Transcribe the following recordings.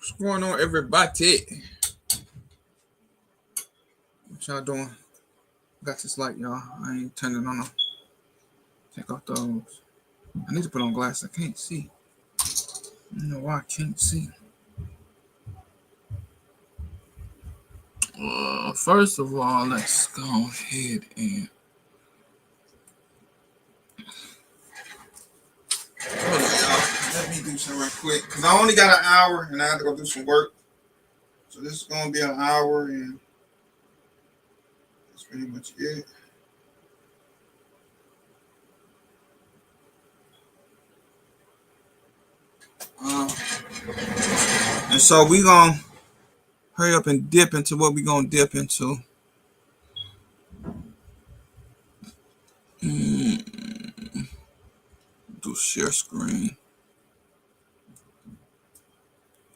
What's going on, everybody? What y'all doing? Got this light, y'all. I ain't turning on them. Take off those. I need to put on glasses. I can't see. I don't know why I can't see. First of all, let's go ahead and hold on, y'all. Let me do something right quick because I only got an hour and I have to go do some work. So this is gonna be an hour and that's pretty much it. Um, and so we gonna hurry up and dip into what we gonna dip into. Do share screen.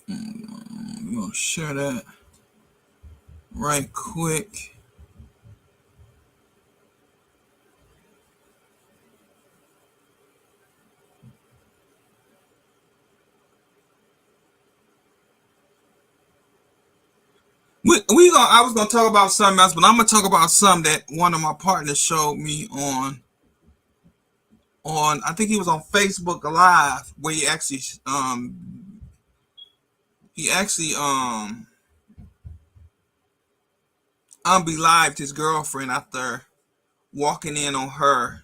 We're gonna share that right quick. We gonna. I was gonna talk about something else, but I'm gonna talk about something that one of my partners showed me on. I think he was on Facebook Live where he actually unbelived his girlfriend after walking in on her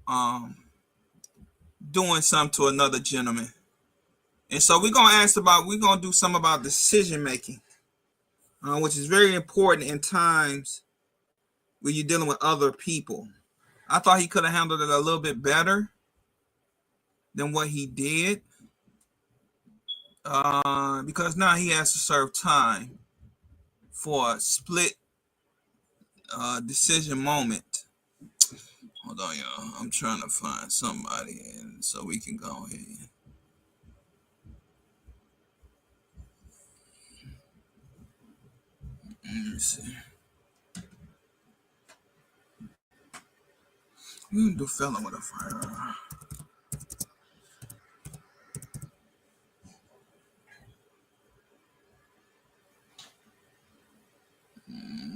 um doing something to another gentleman. And so we're gonna do something about decision making, which is very important in times when you're dealing with other people. I thought he could have handled it a little bit better than what he did, because now he has to serve time for a split decision moment. Hold on, y'all. I'm trying to find somebody, and so we can go ahead. Let me see. We can do felon with a firearm.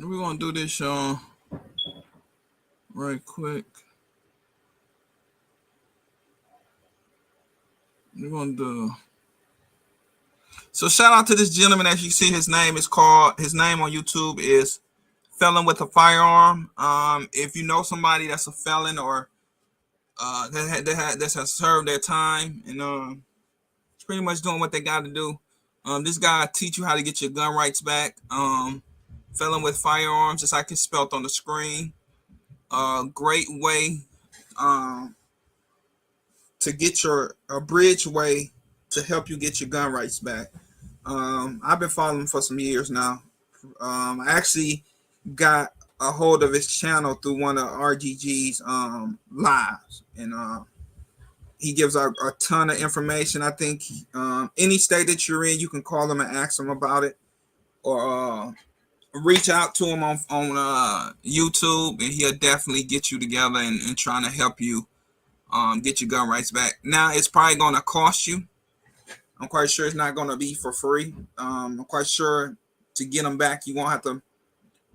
We're gonna do this, y'all, right quick. We're gonna do. So shout out to this gentleman. As you see, his name on YouTube is Felon with a Firearm. If you know somebody that's a felon or that has served their time and pretty much doing what they got to do, this guy teach you how to get your gun rights back. Felon with Firearms, just like it's spelled on the screen. Great way to get a bridge way to help you get your gun rights back. I've been following him for some years now. I actually got a hold of his channel through one of RGG's lives, and he gives out a ton of information. I think any state that you're in, you can call him and ask him about it, or reach out to him on YouTube, and he'll definitely get you together and trying to help you get your gun rights back. Now it's probably going to cost you. I'm quite sure it's not going to be for free. I'm quite sure to get them back, you won't have to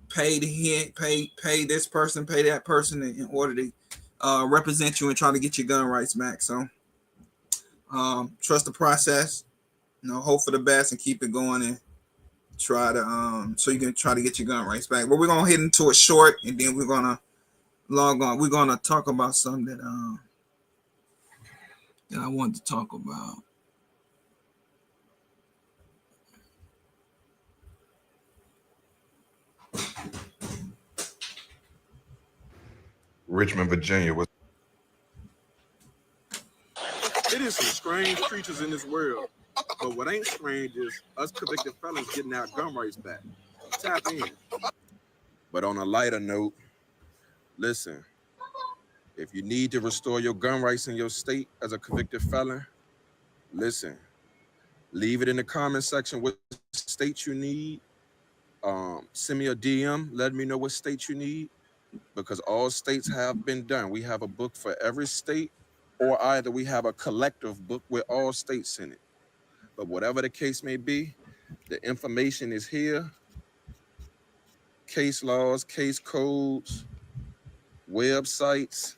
pay this person, pay that person in order to represent you and try to get your gun rights back. So trust the process, hope for the best and keep it going, and try to so you can try to get your gun rights back. But we're gonna hit into a short, and then we're gonna log on. We're gonna talk about something that I wanted to talk about. Richmond, Virginia was. It is some strange creatures in this world, but what ain't strange is us convicted felons getting our gun rights back. Tap in. But on a lighter note, listen, if you need to restore your gun rights in your state as a convicted felon, listen, leave it in the comment section what state you need. Send me a DM, let me know what state you need, because all states have been done. We have a book for every state, or either we have a collective book with all states in it. But whatever the case may be, the information is here. Case laws, case codes, websites,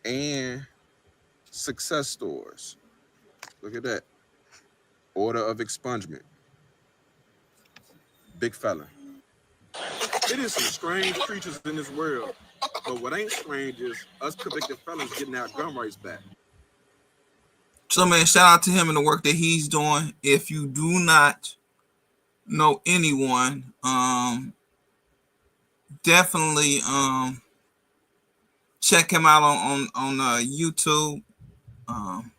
and success stories. Look at that. Order of expungement. Big fella. It is some strange creatures in this world. But what ain't strange is us convicted felons getting our gun rights back. So, man, shout out to him and the work that he's doing. If you do not know anyone, definitely check him out on YouTube. Um,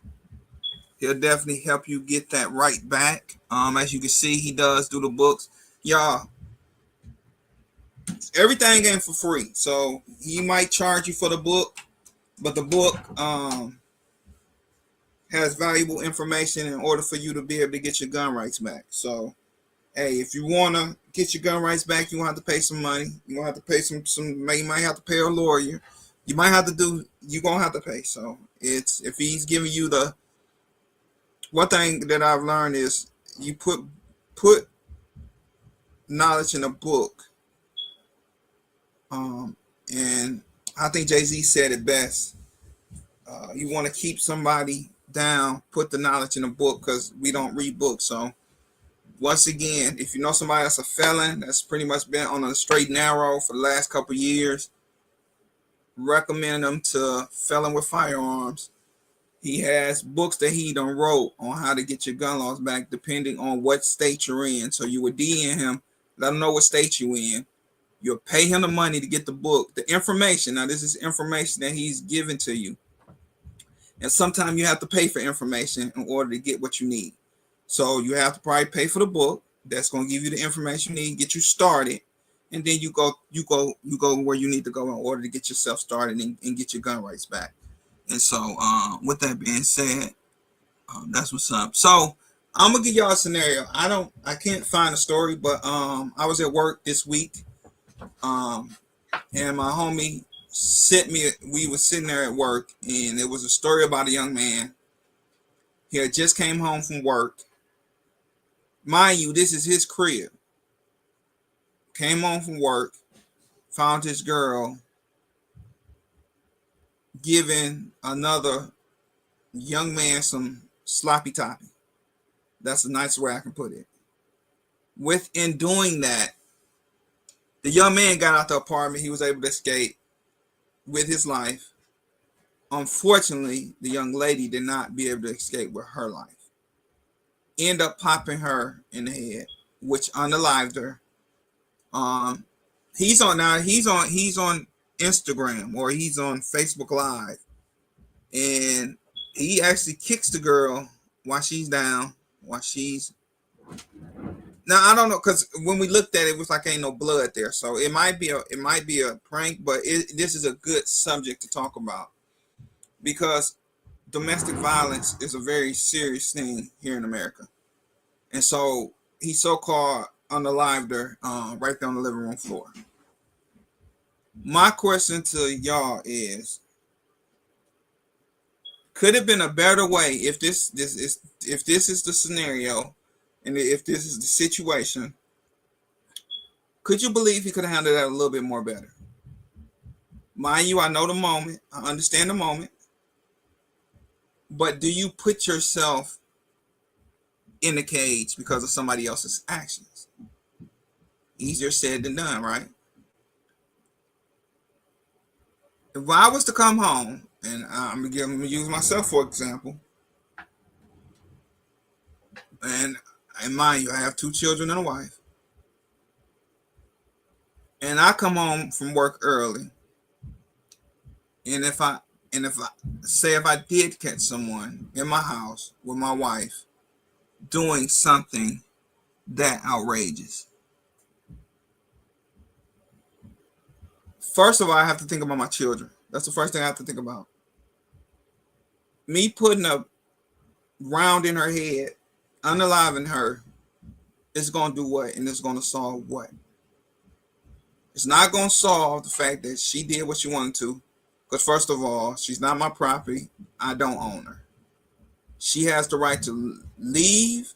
he'll definitely help you get that right back. As you can see, he does do the books. Y'all, everything ain't for free. So he might charge you for the book, but the book has valuable information in order for you to be able to get your gun rights back. So, hey, if you want to get your gun rights back, you want to have to pay some money. You going to have to pay some. You might have to pay a lawyer. You might have to do. You're going to have to pay. So it's, if he's giving you the, one thing that I've learned is you put knowledge in a book. And I think Jay-Z said it best. You want to keep somebody down, put the knowledge in a book, because we don't read books. So once again, if you know somebody that's a felon, that's pretty much been on a straight and narrow for the last couple of years, recommend them to Felon with Firearms. He has books that he done wrote on how to get your gun laws back, depending on what state you're in. So you would DM him, let him know what state you're in. You'll pay him the money to get the book, the information. Now, this is information that he's given to you. And sometimes you have to pay for information in order to get what you need. So you have to probably pay for the book. That's going to give you the information you need, get you started. And then you go where you need to go in order to get yourself started and get your gun rights back. And so, with that being said, that's what's up. So I'm gonna give y'all a scenario. I can't find a story, but I was at work this week, and my homie sent me. We were sitting there at work, and it was a story about a young man. He had just came home from work. Mind you, this is his crib. Came home from work, found his girl giving another young man some sloppy toppy. That's a nice way I can put it. Within doing that, the young man got out the apartment. He was able to escape with his life. Unfortunately, the young lady did not be able to escape with her life. End up popping her in the head, which unalived her. He's on Instagram, or he's on Facebook Live, and he actually kicks the girl while she's down, now I don't know, because when we looked at it, it was like ain't no blood there, so it might be a prank, but this is a good subject to talk about, because domestic violence is a very serious thing here in America. And so he so-called unalived her right there on the living room floor. My question to y'all is, could it have been a better way if this is the scenario, and if this is the situation? Could you believe he could have handled that a little bit more better? Mind you, I know the moment, I understand the moment, but do you put yourself in the cage because of somebody else's actions? Easier said than done, right? If I was to come home, and I'm gonna use myself for example, and mind you, I have 2 children and a wife, and I come home from work early, and if I did catch someone in my house with my wife doing something that outrageous, first of all, I have to think about my children. That's the first thing I have to think about. Me putting a round in her head, unaliving her, is going to do what? And it's going to solve what? It's not going to solve the fact that she did what she wanted to. Because first of all, she's not my property. I don't own her. She has the right to leave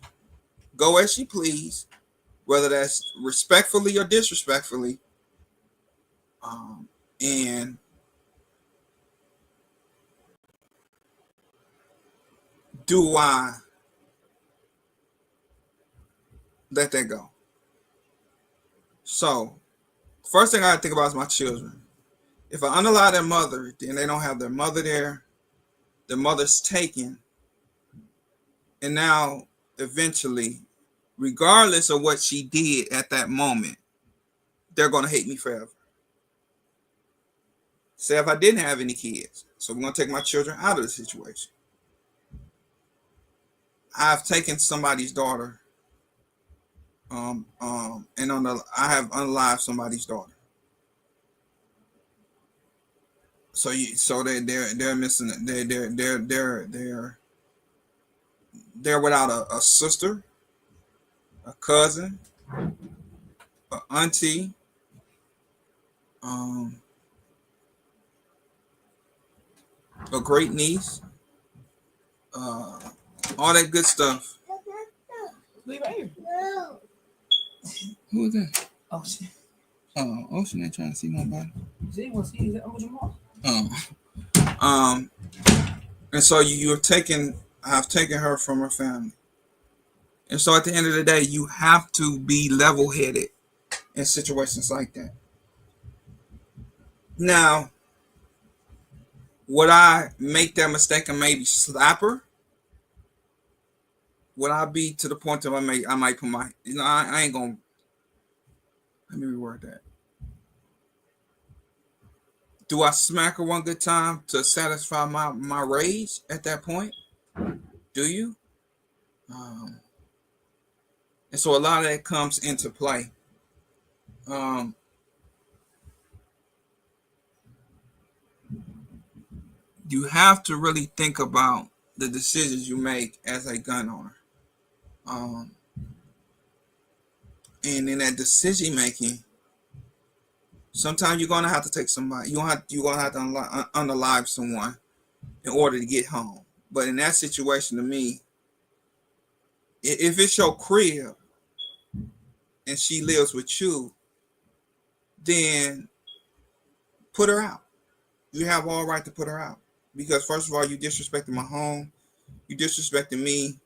go as she please, whether that's respectfully or disrespectfully, and do I let that go? So, first thing I gotta think about is my children. If I unallow their mother, then they don't have their mother there. Their mother's taken, and now eventually, regardless of what she did at that moment, they're gonna hate me forever. Say if I didn't have any kids, so we're gonna take my children out of the situation. I've taken somebody's daughter, and I have unalived somebody's daughter. So they're missing. They're without a sister, a cousin, an auntie, um, a great niece, all that good stuff. Leave it here. Who is that? Ocean. Oh, Ocean ain't trying to see nobody. See, what's he? Is that Uncle Jamal? And so you're taking. I've taken her from her family, and so at the end of the day, you have to be level-headed in situations like that. Now, would I make that mistake and maybe slap her? Would I be to the point that I might put my, I ain't gonna. Let me reword that. Do I smack her one good time to satisfy my rage at that point? Do you? And so a lot of that comes into play. You have to really think about the decisions you make as a gun owner. And in that decision making, sometimes you're gonna have to take somebody. You're gonna have to unalive someone in order to get home. But in that situation, to me, if it's your crib and she lives with you, then put her out. You have all right to put her out because first of all, you disrespected my home, you disrespected me,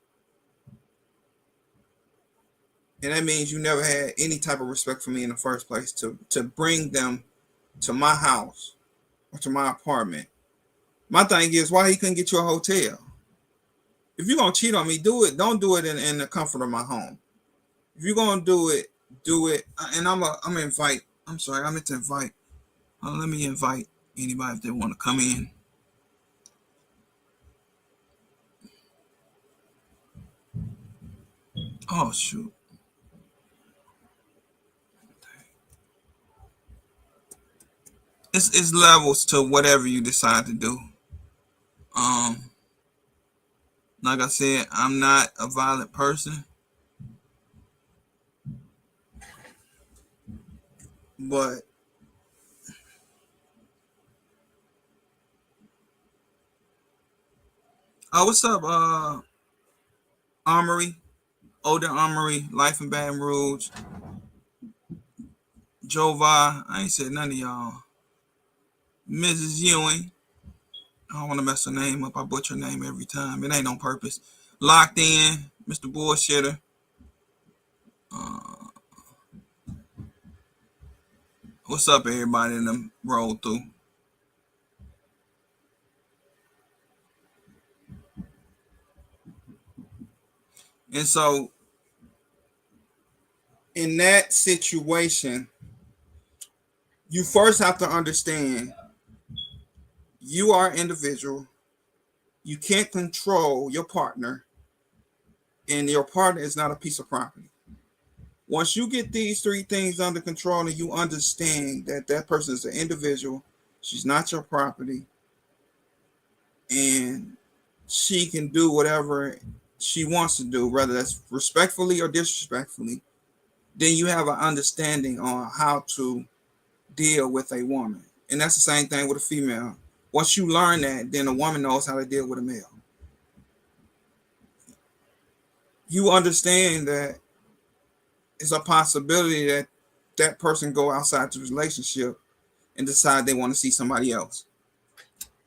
and that means you never had any type of respect for me in the first place to bring them to my house or to my apartment. My thing is, why he couldn't get you a hotel? If you're gonna cheat on me, do it. Don't do it in the comfort of my home. If you're gonna do it, do it. And I'm invite. I'm sorry, I meant to invite. Let me invite anybody if they want to come in. Oh shoot. It's levels to whatever you decide to do. Like I said, I'm not a violent person, but what's up, Armory, Older Armory, Life in Baton Rouge, Jova. I ain't said none of y'all. Mrs. Ewing. I don't want to mess her name up. I butcher her name every time. It ain't on purpose. Locked in, Mr. Bullshitter. What's up, everybody in them roll through? And so, in that situation, you first have to understand you are an individual. You can't control your partner, and your partner is not a piece of property. Once you get these three things under control and you understand that that person is an individual, she's not your property, and she can do whatever she wants to do, whether that's respectfully or disrespectfully, then you have an understanding on how to deal with a woman. And that's the same thing with a female. Once you learn that, then a woman knows how to deal with a male. you understand that it's a possibility that that person go outside the relationship and decide they want to see somebody else.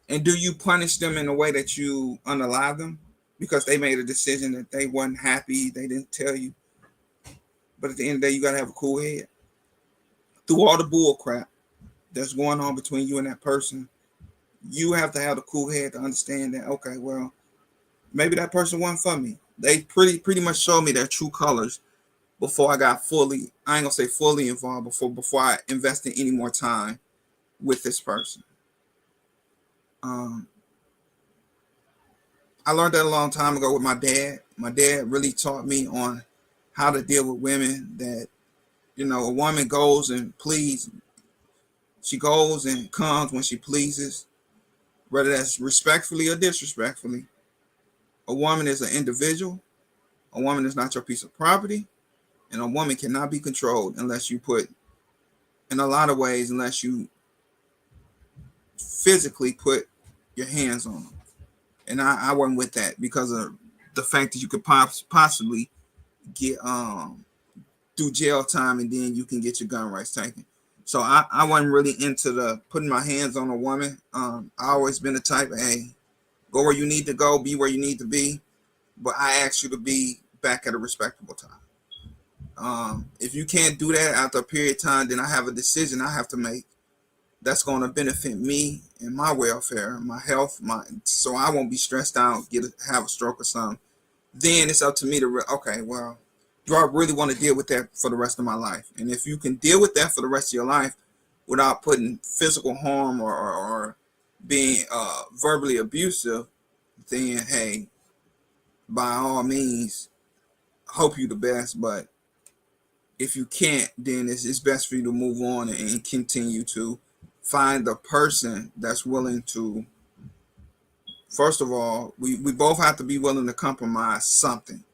And do you punish them in a way that you unalive them because they made a decision that they wasn't happy, they didn't tell you? But at the end of the day, you gotta have a cool head through all the bull crap that's going on between you and that person. You have to have the cool head to understand that, okay, well, maybe that person wasn't for me. They pretty much showed me their true colors before I got fully, I ain't gonna say fully involved, before I invested any more time with this person. Um, I learned that a long time ago with my dad. My dad really taught me on how to deal with women. That, a woman goes and pleads. She goes and comes when she pleases, whether that's respectfully or disrespectfully. A woman is an individual. A woman is not your piece of property, and a woman cannot be controlled unless you put, in a lot of ways, unless you physically put your hands on them. And I wasn't with that because of the fact that you could possibly get do jail time and then you can get your gun rights taken. So I wasn't really into the putting my hands on a woman. I always been the type of, hey, go where you need to go, be where you need to be, but I ask you to be back at a respectable time. If you can't do that after a period of time, then I have a decision I have to make that's going to benefit me and my welfare, my health, so I won't be stressed out, have a stroke or something. Then it's up to me to okay, well, do I really want to deal with that for the rest of my life? And if you can deal with that for the rest of your life without putting physical harm or being verbally abusive, then hey, by all means, hope you the best. But if you can't, then it's best for you to move on and continue to find the person that's willing to, first of all, we both have to be willing to compromise something.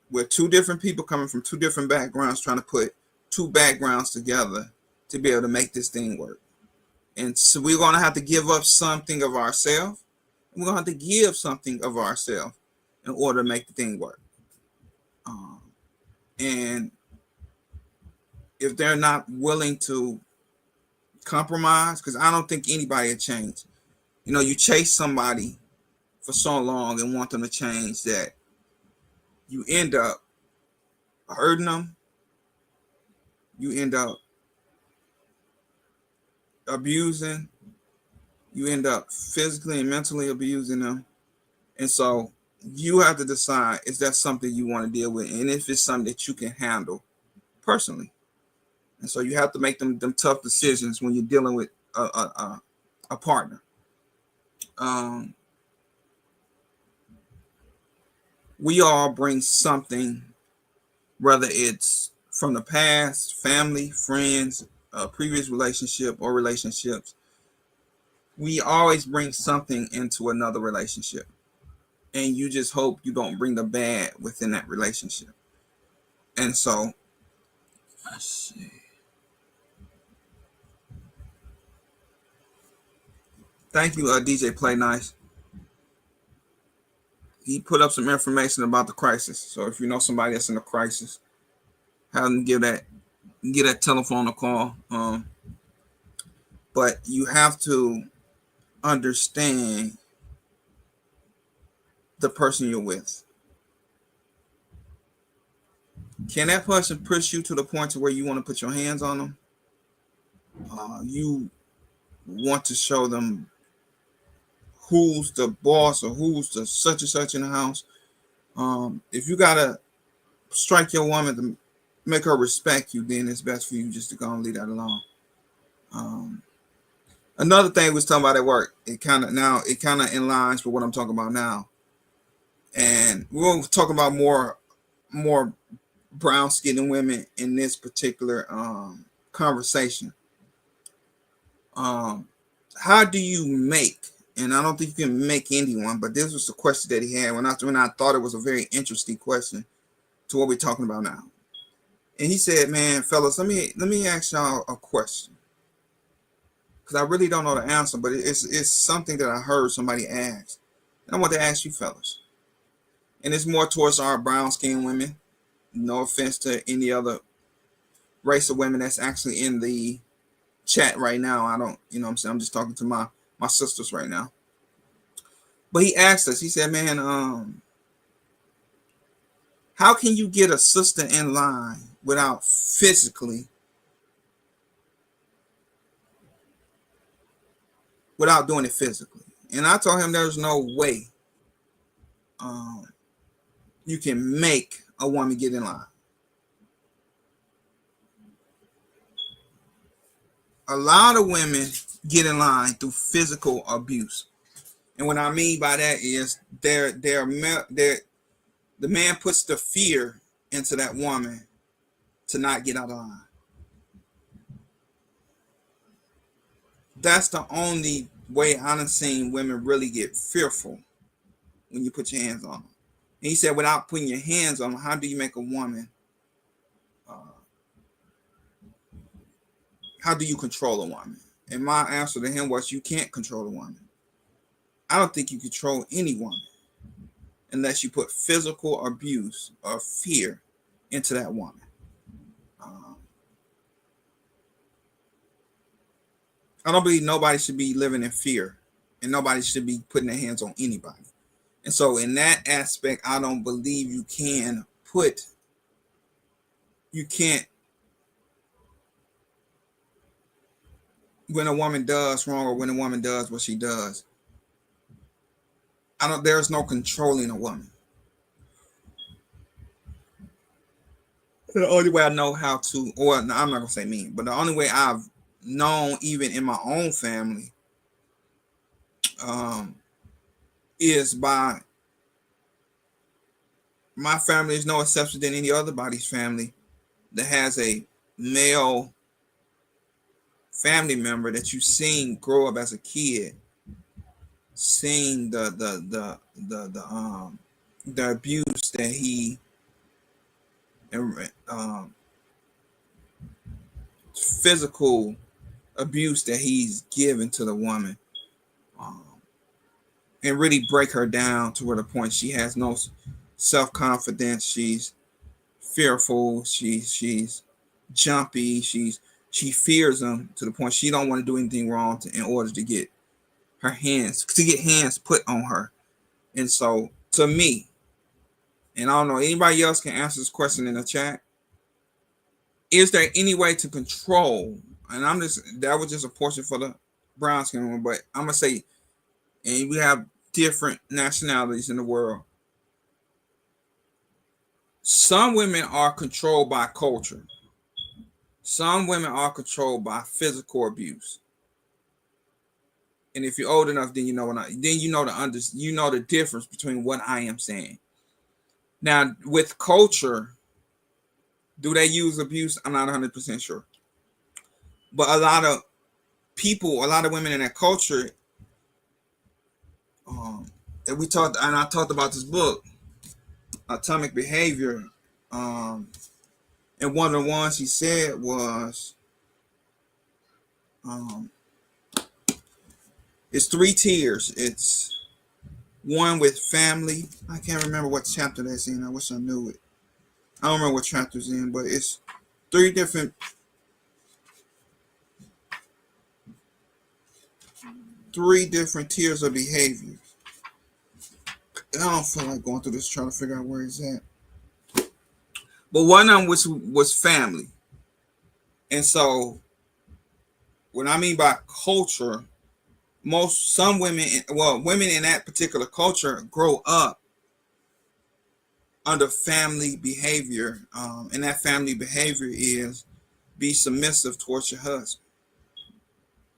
We're two different people coming from two different backgrounds trying to put two backgrounds together to be able to make this thing work. And so we're going to have to give up something of ourselves. We're going to have to give something of ourselves in order to make the thing work. And if they're not willing to compromise, because I don't think anybody will change. You chase somebody for so long and want them to change that you end up hurting them. You end up abusing. You end up physically and mentally abusing them. And so you have to decide, is that something you want to deal with? And if it's something that you can handle personally. And so you have to make them tough decisions when you're dealing with a partner. We all bring something, whether it's from the past, family, friends, previous relationship or relationships. We always bring something into another relationship. And you just hope you don't bring the bad within that relationship. And so, let's see. Thank you, DJ Play Nice. He put up some information about the crisis. So if you know somebody that's in a crisis, have them give that telephone a call. But you have to understand the person you're with. Can that person push you to the point to where you want to put your hands on them? You want to show them who's the boss or who's the such and such in the house. If you gotta strike your woman to make her respect you, then it's best for you just to go and leave that alone. Another thing we was talking about at work, it kind of in lines with what I'm talking about now. And we're going to talk about more brown skinned women in this particular conversation. How do you make, and I don't think you can make anyone, but this was the question that he had when I thought it was a very interesting question to what we're talking about now. And he said, man, fellas, let me ask y'all a question. Because I really don't know the answer, but it's something that I heard somebody ask. And I want to ask you fellas. and it's more towards our brown skinned women. No offense to any other race of women that's actually in the chat right now. I don't, you know what I'm saying? I'm just talking to my sisters right now. But he asked us, he said, man, how can you get a sister in line without without doing it physically? And I told him there's no way um, you can make a woman get in line. A lot of women get in line through physical abuse. And what I mean by that is the man puts the fear into that woman to not get out of line. That's the only way I've seen women really get fearful when you put your hands on them. And he said, without putting your hands on them, how do you make a woman? How do you control a woman? And my answer to him was, you can't control a woman. I don't think you control any woman unless you put physical abuse or fear into that woman. I don't believe nobody should be living in fear, and nobody should be putting their hands on anybody. And so in that aspect, I don't believe you can't, when a woman does wrong or when a woman does what she does, there's no controlling a woman. The only way I know how to, or no, I'm not gonna say me, but the only way I've known, even in my own family, is by, my family is no exception than any other body's family that has a male family member that you've seen grow up as a kid, seeing the abuse that he physical abuse that he's given to the woman, and really break her down to where the point she has no self-confidence. She's fearful. She's jumpy. She fears him to the point she don't want to do anything wrong in order to get hands put on her. And so to me, and I don't know, anybody else can answer this question in the chat, is there any way to control? And that was just a portion for the brown skin woman, but I'm gonna say, and we have different nationalities in the world. Some women are controlled by culture. Some women are controlled by physical abuse. And if you're old enough, then you know the difference between what I am saying. Now, with culture, do they use abuse? I'm not 100% sure. But a lot of women in that culture, and I talked about this book, Atomic Behavior, and one of the ones he said was, it's 3 tiers. It's one with family. I can't remember what chapter that's in. I wish I knew it. I don't remember what chapter it's in, but it's 3 different tiers of behavior. And I don't feel like going through this trying to figure out where it's at. But one of them was family. And so what I mean by culture, women in that particular culture grow up under family behavior. And that family behavior is be submissive towards your husband.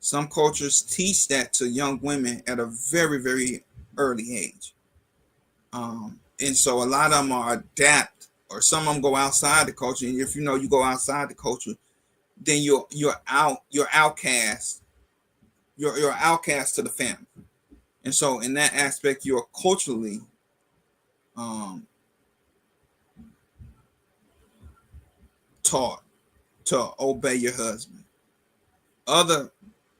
Some cultures teach that to young women at a very, very early age. And so a lot of them are adapt, or some of them go outside the culture. And if you go outside the culture, then you're outcast. You're outcast to the family. And so in that aspect, you're culturally taught to obey your husband. Other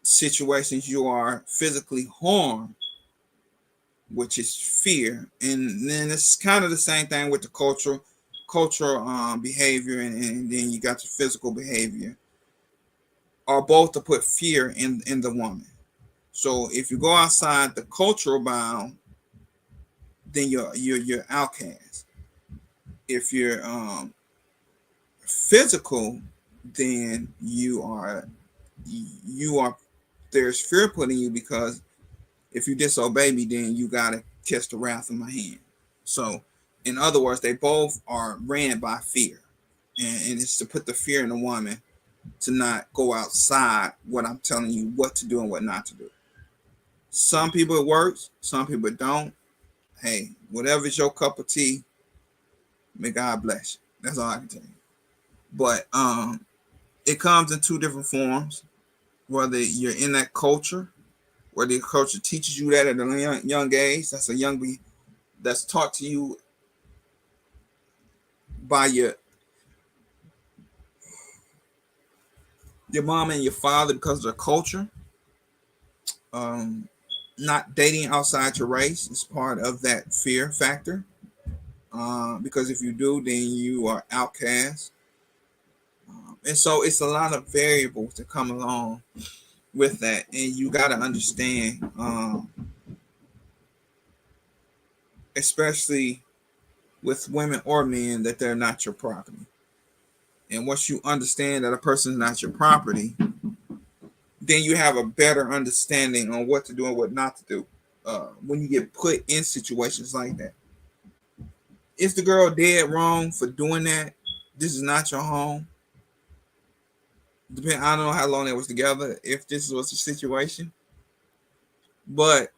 situations, you are physically harmed which is fear. And then it's kind of the same thing with the cultural behavior, and then you got the physical behavior, are both to put fear in the woman. So if you go outside the cultural bound, then you're outcast. If you're physical, then you are there's fear put in you, because if you disobey me, then you gotta catch the wrath of my hand. So, in other words, they both are ran by fear, and it's to put the fear in the woman to not go outside what I'm telling you what to do and what not to do. Some people it works, some people it don't. Hey, whatever's your cup of tea, may God bless you. That's all I can tell you. But it comes in two different forms. Whether you're in that culture, whether the culture teaches you that at a young age, that's taught to you by your mom and your father because of the culture. Um, Not dating outside your race is part of that fear factor. Because if you do, then you are outcast. And so it's a lot of variables that come along with that, and you got to understand, especially with women or men, that they're not your property. And once you understand that a person is not your property, then you have a better understanding on what to do and what not to do when you get put in situations like that. Is the girl dead wrong for doing that? This is not your home. I don't know how long they was together, if this was the situation. But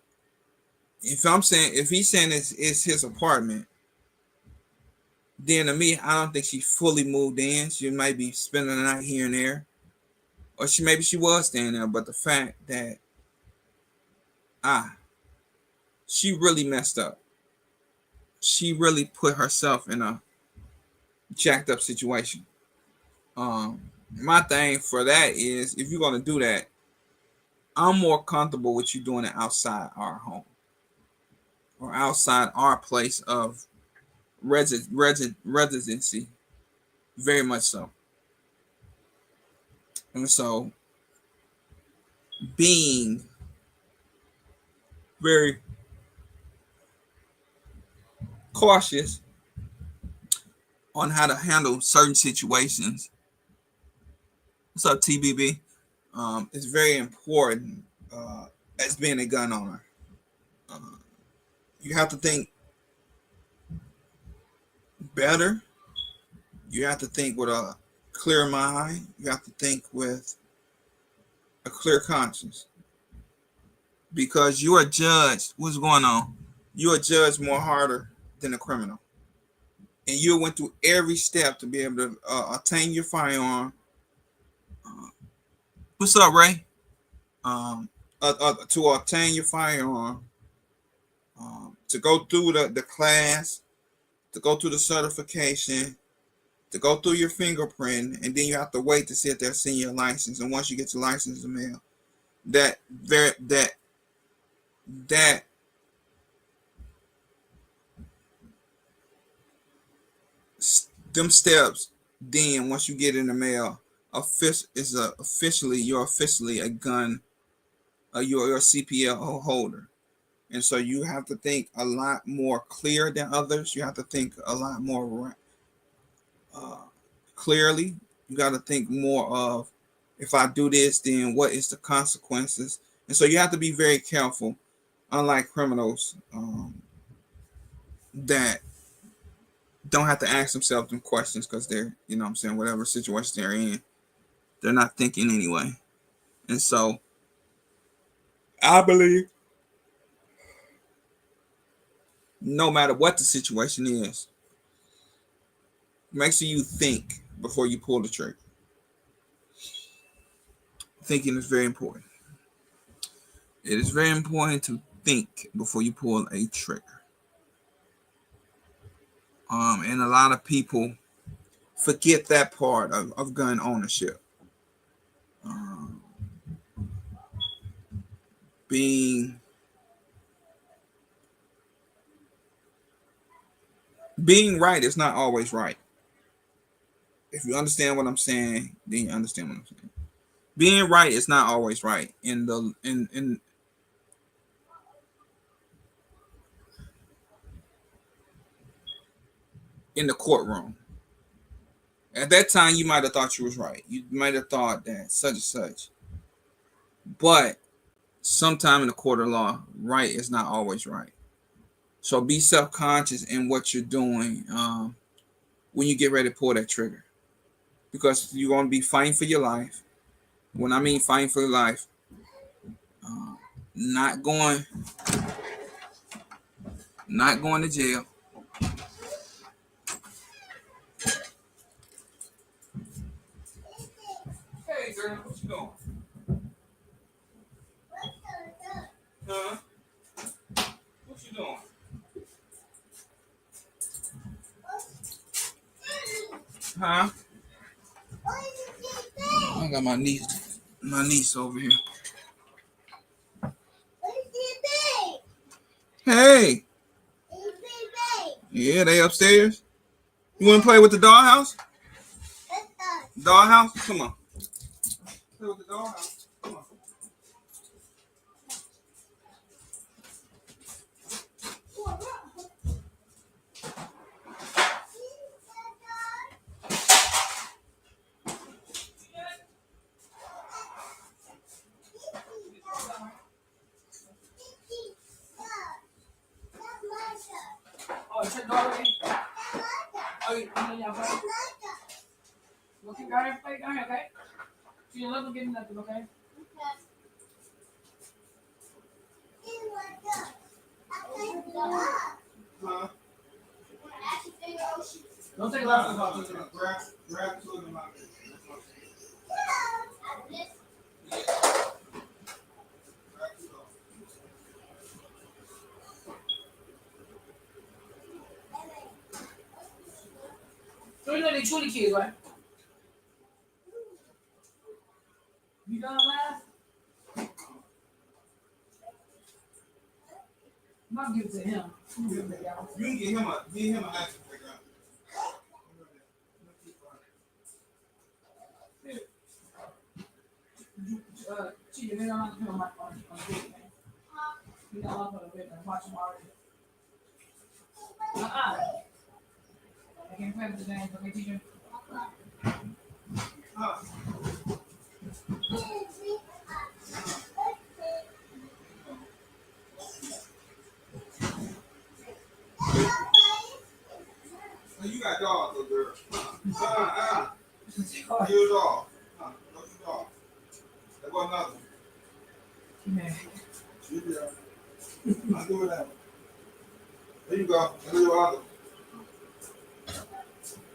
if he's saying it's his apartment, then to me, I don't think she fully moved in. She might be spending the night here and there, or maybe she was staying there. But the fact that she really messed up. She really put herself in a jacked up situation. My thing for that is, if you're gonna do that, I'm more comfortable with you doing it outside our home or outside our place of residency. Very much so. And so, being very cautious on how to handle certain situations. What's up, TBB? It's very important as being a gun owner. Uh, you have to think better. You have to think with a clear mind. You have to think with a clear conscience, because you are judged. What's going on? You are judged more harder than a criminal, and you went through every step to be able to obtain your firearm. Uh, what's up, Ray? To obtain your firearm, to go through the class, to go through the certification, to go through your fingerprint, and then you have to wait to see if they're seeing your license. And once you get your license in the mail, that them steps. Then once you get in the mail, you're officially a gun. You're a CPL holder. And so you have to think a lot more clear than others. You have to think a lot more clearly. You got to think more of, if I do this, then what is the consequences? And so you have to be very careful, unlike criminals that don't have to ask themselves them questions, because they're, whatever situation they're in, they're not thinking anyway. And so I believe no matter what the situation is, make sure you think before you pull the trigger. Thinking is very important. It is very important to think before you pull a trigger. And a lot of people forget that part of gun ownership. Being Being right is not always right. If you understand what I'm saying, then you understand what I'm saying. Being right is not always right in the courtroom. At that time, you might have thought you was right. You might have thought that such and such. But sometime in the court of law, right is not always right. So be self-conscious in what you're doing when you get ready to pull that trigger, because you're going to be fighting for your life. When I mean fighting for your life, uh, not going, not going to jail. Hey, girl, what you doing? Huh? What you doing? Huh? I got my niece over here. Hey. Yeah, they upstairs. You want to play with the dollhouse? Dollhouse? Come on. Play with the dollhouse. Come on. Oh, it's your daughter. Oh, you know, okay. Look, you got her plate down here, okay? She didn't let me get nothing, okay? Huh? Don't take a lot of Grab two of them out there. So you know they truly kids, right? You done laugh? I'm not give it to him. I'm gonna give it to y'all. You can get him a action figure. She did it on my video, man. You know, I'm gonna watch him already. I can't play with the games, okay, teacher? You got dogs, little girl. You're a dog. What's your dog? There was another one. Yeah. I'll do it that one. There you go. There you are.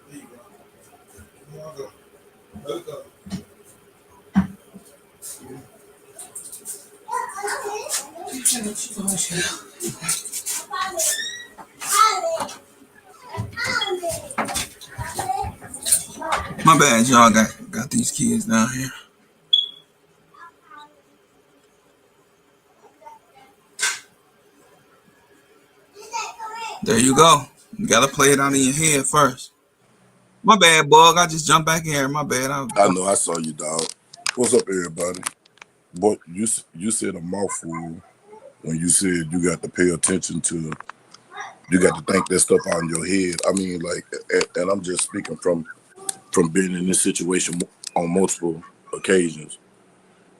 There you go. There you go. There you go. She's on shit. My bad, y'all. Got these kids down here. There you go. You gotta play it out in your head first. My bad, Bug. I just jumped back in here. My bad. I know. I saw you, dog. What's up, everybody? Boy, you said a mouthful when you said you got to pay attention to. You got to think that stuff out in your head. I mean, like, and I'm just speaking from being in this situation on multiple occasions.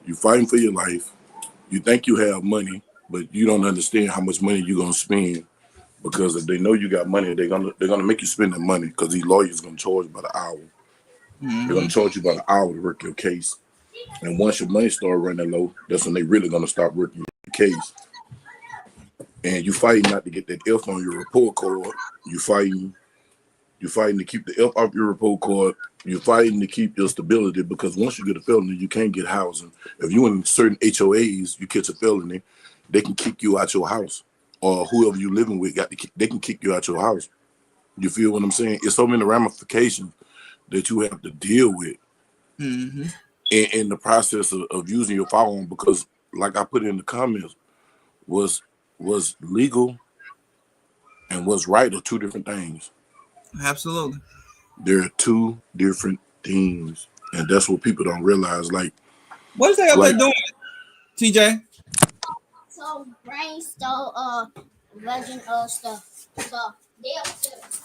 You fighting for your life. You think you have money, but you don't understand how much money you're gonna spend, because if they know you got money, they're gonna make you spend the money, because these lawyers gonna charge you by the hour. They're gonna charge you by the hour to work your case. And once your money start running low, that's when they really gonna start working your case. And you fighting not to get that F on your report card. You fighting to keep the F off your report card. You're fighting to keep your stability, because once you get a felony, you can't get housing. If you in certain HOAs, you catch a felony, they can kick you out your house, or whoever you living with they can kick you out your house. You feel what I'm saying? It's so many ramifications that you have to deal with in the process of using your firearm, because, like I put in the comments, was legal and what's right are two different things. Absolutely. They're two different things, and that's what people don't realize. What is they up there Like doing, TJ? So brain stole legend stuff. The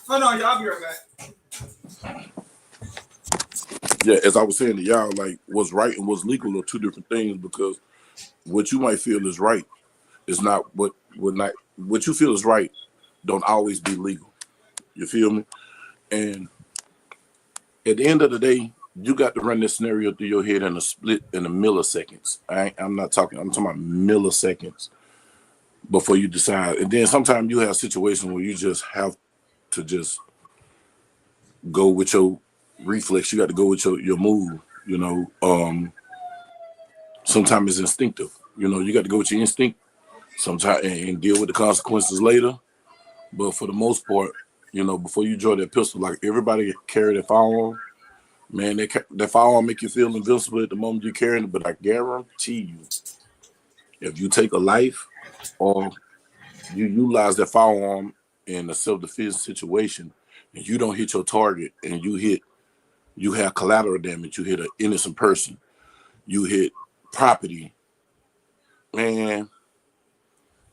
Hold on, y'all. I'll be right back. yeah, as I was saying to y'all, like what's right and what's legal are two different things because what you might feel is right is not what you feel is right don't always be legal. You feel me? And at the end of the day, you got to run this scenario through your head in a split in a milliseconds. I'm talking about milliseconds before you decide. And then sometimes you have situations where you just have to just go with your reflex. You got to go with your move, you know. Sometimes it's instinctive. You know, you got to go with your instinct sometimes and deal with the consequences later. But for the most part, you know, before you draw that pistol, like everybody carry their firearm, man, that firearm make you feel invincible at the moment you're carrying it. But I guarantee you, if you take a life or you utilize that firearm in a self-defense situation and you don't hit your target and you have collateral damage, you hit an innocent person, you hit property, man,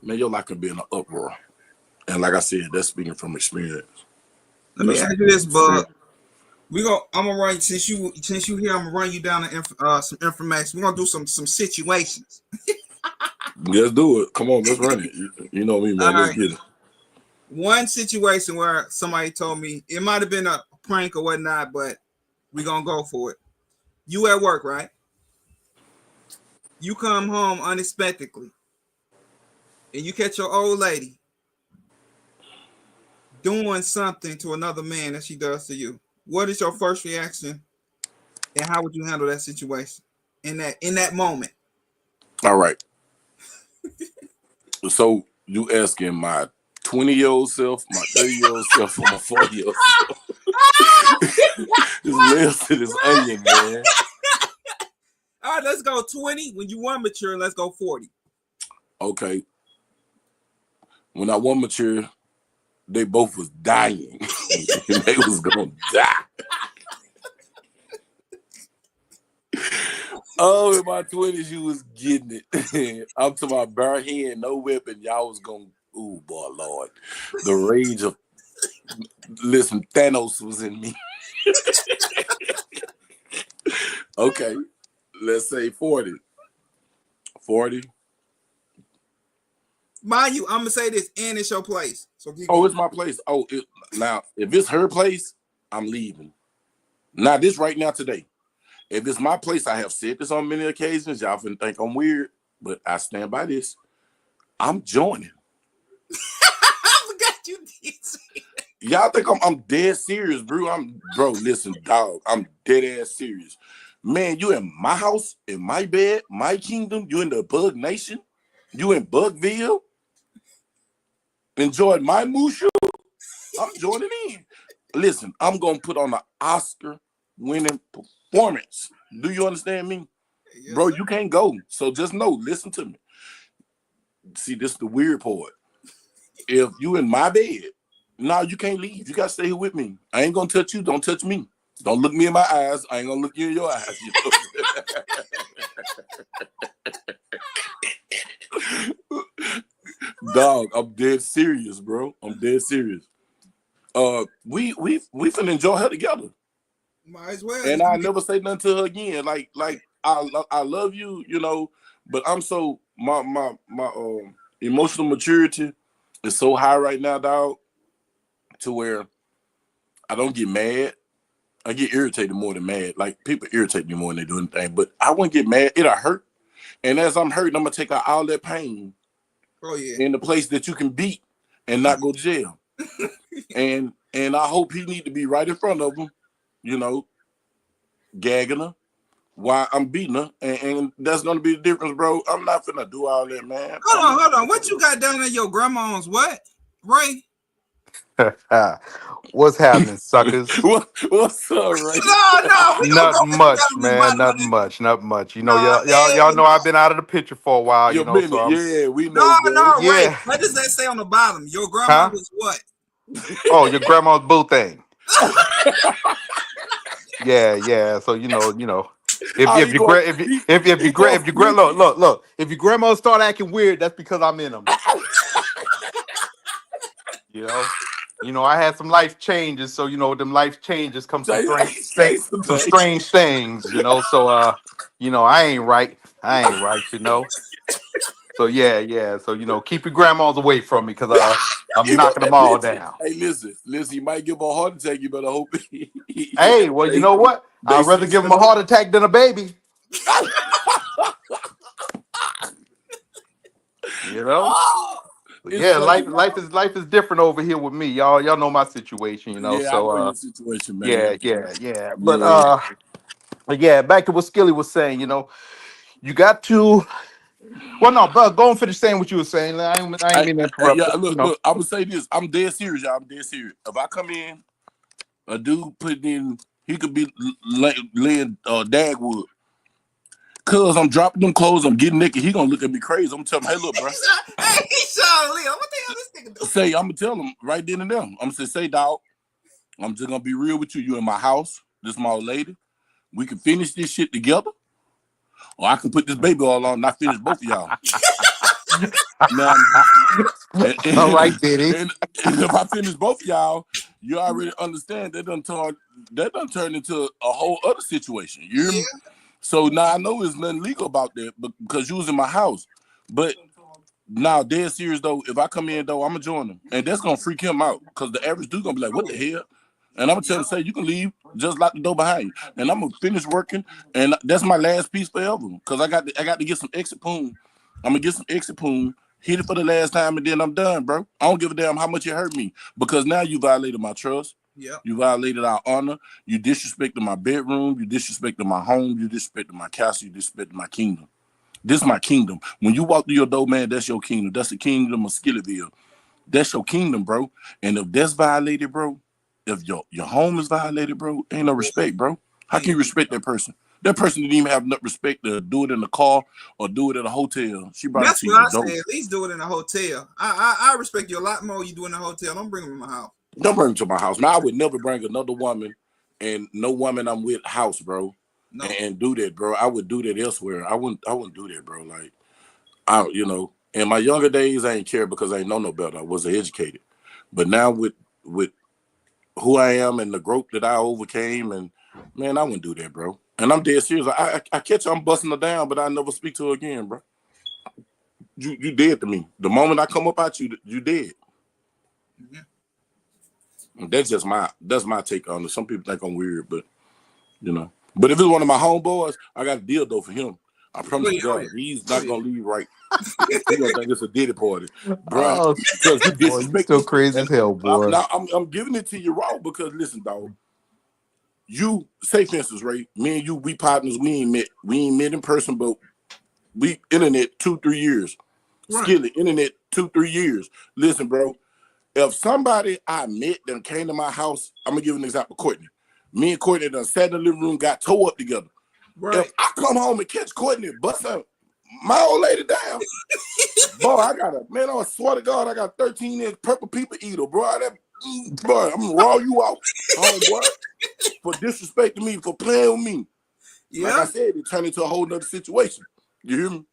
your life can be in an uproar. And like I said, that's speaking from experience. Let me ask you this, Bud. I'm gonna run since you here. I'm gonna run you down some information. We're gonna do some situations. Let's do it. Come on, let's run it. You know me, man. All Let's right. get it. One situation where somebody told me it might have been a prank or whatnot, but we're gonna go for it. You at work, right? You come home unexpectedly, and you catch your old lady doing something to another man that she does to you. What is your first reaction, and how would you handle that situation in that moment? All right. So you asking my 20-year-old self, my 30-year-old self, or my 40-year-old self? There's layers to this onion, man. All right, let's go 20. When you weren't mature, let's go 40. Okay. When I wasn't mature, they both was dying. And they was gonna die. Oh, in my 20s, you was getting it. I'm to my bare hand, no weapon. Y'all was gonna, ooh, boy, Lord. The rage of, listen, Thanos was in me. Okay, let's say 40. 40. Mind you, I'm gonna say this, and it's your place. So Oh, it's my place. Oh, now, if it's her place, I'm leaving. Now, this right now today. If it's my place, I have said this on many occasions. Y'all finna think I'm weird, but I stand by this. I'm joining. I forgot you did say that. Y'all think I'm dead serious, bro. Listen, dog. I'm dead ass serious. Man, you in my house, in my bed, my kingdom. You in the Bug Nation. You in Bugville. Enjoying my mushu. I'm joining in. Listen, I'm gonna put on an Oscar-winning performance. Do you understand me? Yes, Bro, sir. you can't go. So just know, listen to me. See, this is the weird part. If you in my bed, no, you can't leave. You gotta stay here with me. I ain't gonna touch you. Don't touch me. Don't look me in my eyes. I ain't gonna look you in your eyes. You know? Dog, I'm dead serious, bro. I'm dead serious. We finna enjoy her together. Might as well. And I never say nothing to her again. Like I love you, you know, but I'm so my emotional maturity is so high right now, dog, to where I don't get mad. I get irritated more than mad. Like people irritate me more than they do anything, but I wouldn't get mad. It'll hurt. And as I'm hurting, I'm gonna take out all that pain Oh yeah. in the place that you can beat and not go to jail. and I hope he need to be right in front of him, you know, gagging her while I'm beating her, and that's gonna be the difference, bro. I'm not finna do all that, man. Hold on. What you got down in your grandma's? What, Ray? What's happening, suckers? What's up, Ray? No, we don't go Nothing with the much, government man. bottom of Nothing this. much. Nothing much. You know, No, y'all hey, know I've been out of the picture for a while. You Your know, so business. I'm. Yeah, we no, know, bro. no, Ray. Yeah. What does that say on the bottom? Your Huh? grandmother's what? Oh, your grandma's boo thing. Yeah, yeah. So you know, Oh, he going. if He going if your freaky. look, if your grandma start acting weird, that's because I'm in them. You know, I had some life changes, so them life changes come some Jason, some Jay. strange things. So I ain't right. I ain't right. So yeah. So keep your grandmas away from me, because I'm knocking them all Listen, down. hey, listen. You might give him a heart attack. You better hope Hey, well, you they know what? they I'd rather see give them a something. heart attack than a baby. You know. Oh, But it's yeah, funny, y'all. life is different over here with me, y'all. Y'all know my situation, Yeah, I So know your situation, man. yeah. Yeah. But yeah, back to what Skilly was saying. You got to. Well, no, but go and finish saying what you were saying. I ain't mean to interrupt. Yeah. But, Look. I'm gonna say this. I'm dead serious, y'all. I'm dead serious. If I come in, a dude putting in, he could be laying Dagwood. Cause I'm dropping them clothes, I'm getting naked. He gonna look at me crazy. I'm gonna tell him, hey, look, bro. Hey, Sean Leo, what the hell this nigga doing? I'm gonna tell him right then and there. I'm gonna say, dog, I'm just gonna be real with you. You in my house, this my old lady. We can finish this shit together, or I can put this baby all on and I finish both of y'all. Now, all right, Diddy. and if I finish both of y'all, you already understand that done turn into a whole other situation. You hear me? Yeah, So now I know there's nothing legal about that, but because you was in my house. But now, dead serious though, if I come in though, I'm gonna join them, and that's gonna freak him out because the average dude gonna be like, "What the hell?" And I'm gonna tell him, "Say you can leave, just lock the door behind you." And I'm gonna finish working, and that's my last piece forever because I got to get some exit poon. I'm gonna get some exit poon, hit it for the last time, and then I'm done, bro. I don't give a damn how much it hurt me because now you violated my trust. yeah. You violated our honor. You disrespected my bedroom. You disrespected my home. You disrespected my castle. You disrespected my kingdom. This is my kingdom. When you walk through your door, man, that's your kingdom. That's the kingdom of Skillyville. That's your kingdom, bro. And if that's violated, bro, if your home is violated, bro, ain't no respect, bro. How can Ain't you respect that person? That person didn't even have enough respect to do it in the car or do it at a hotel. She brought it That's to what your I door. say. At least do it in a hotel. I respect you a lot more. You do in a hotel. Don't bring them in my house. Don't bring them to my house. Now I would never bring another woman and no woman I'm with house, bro, No. and do that, bro. I would do that elsewhere. I wouldn't do that, bro. Like in my younger days, I ain't care because I ain't know no better. I wasn't educated. But now with who I am and the growth that I overcame, and man, I wouldn't do that, bro. And I'm dead serious. I catch her, I'm busting her down, but I never speak to her again, bro. You dead to me. The moment I come up at you, you dead. Mhm. And that's my take on it. Some people think I'm weird, but you know. But if it's one of my homeboys, I got a deal though for him. I Oh promise yeah, you, oh God, yeah, he's oh not yeah. gonna leave right. He gonna think it's a Diddy party, bruh, Oh, because you boy, you disrespect still me. crazy And as hell, boy. now I'm giving it to you raw because listen, dog. You say for instance, Ray, me and you, we partners. We ain't met in person, but we internet 2-3 years. Right. Skillet internet 2-3 years. Listen, bro. If somebody I met that came to my house, I'm gonna give an example. Courtney, me and Courtney done sat in the living room, got tore up together. If Right. I come home and catch Courtney busting my old lady down, boy, I swear to God, I got 13-inch purple people eater, bro. Bro, I'm gonna raw you out, homeboy, for disrespecting me, for playing with me. Like Yeah. I said, it turned into a whole nother situation. You hear me?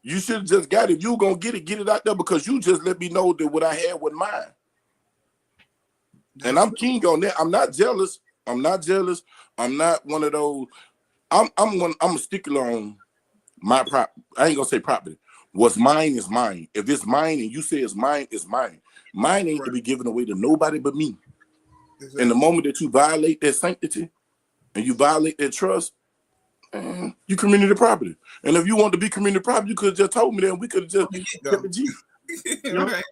You should have just got it. If you gonna get it out there because you just let me know that what I had was mine. And That's I'm king on that. I'm not jealous. I'm not jealous. I'm not one of those. I'm a stickler on my prop. I ain't gonna say property. What's mine is mine. If it's mine and you say it's mine, it's mine. Mine ain't to right. be given away to nobody but me. And the Exactly. moment that you violate that sanctity and you violate that trust, you community property. And if you want to be community property, you could have just told me that and we could have just From the get kept go. it G. You know, Right.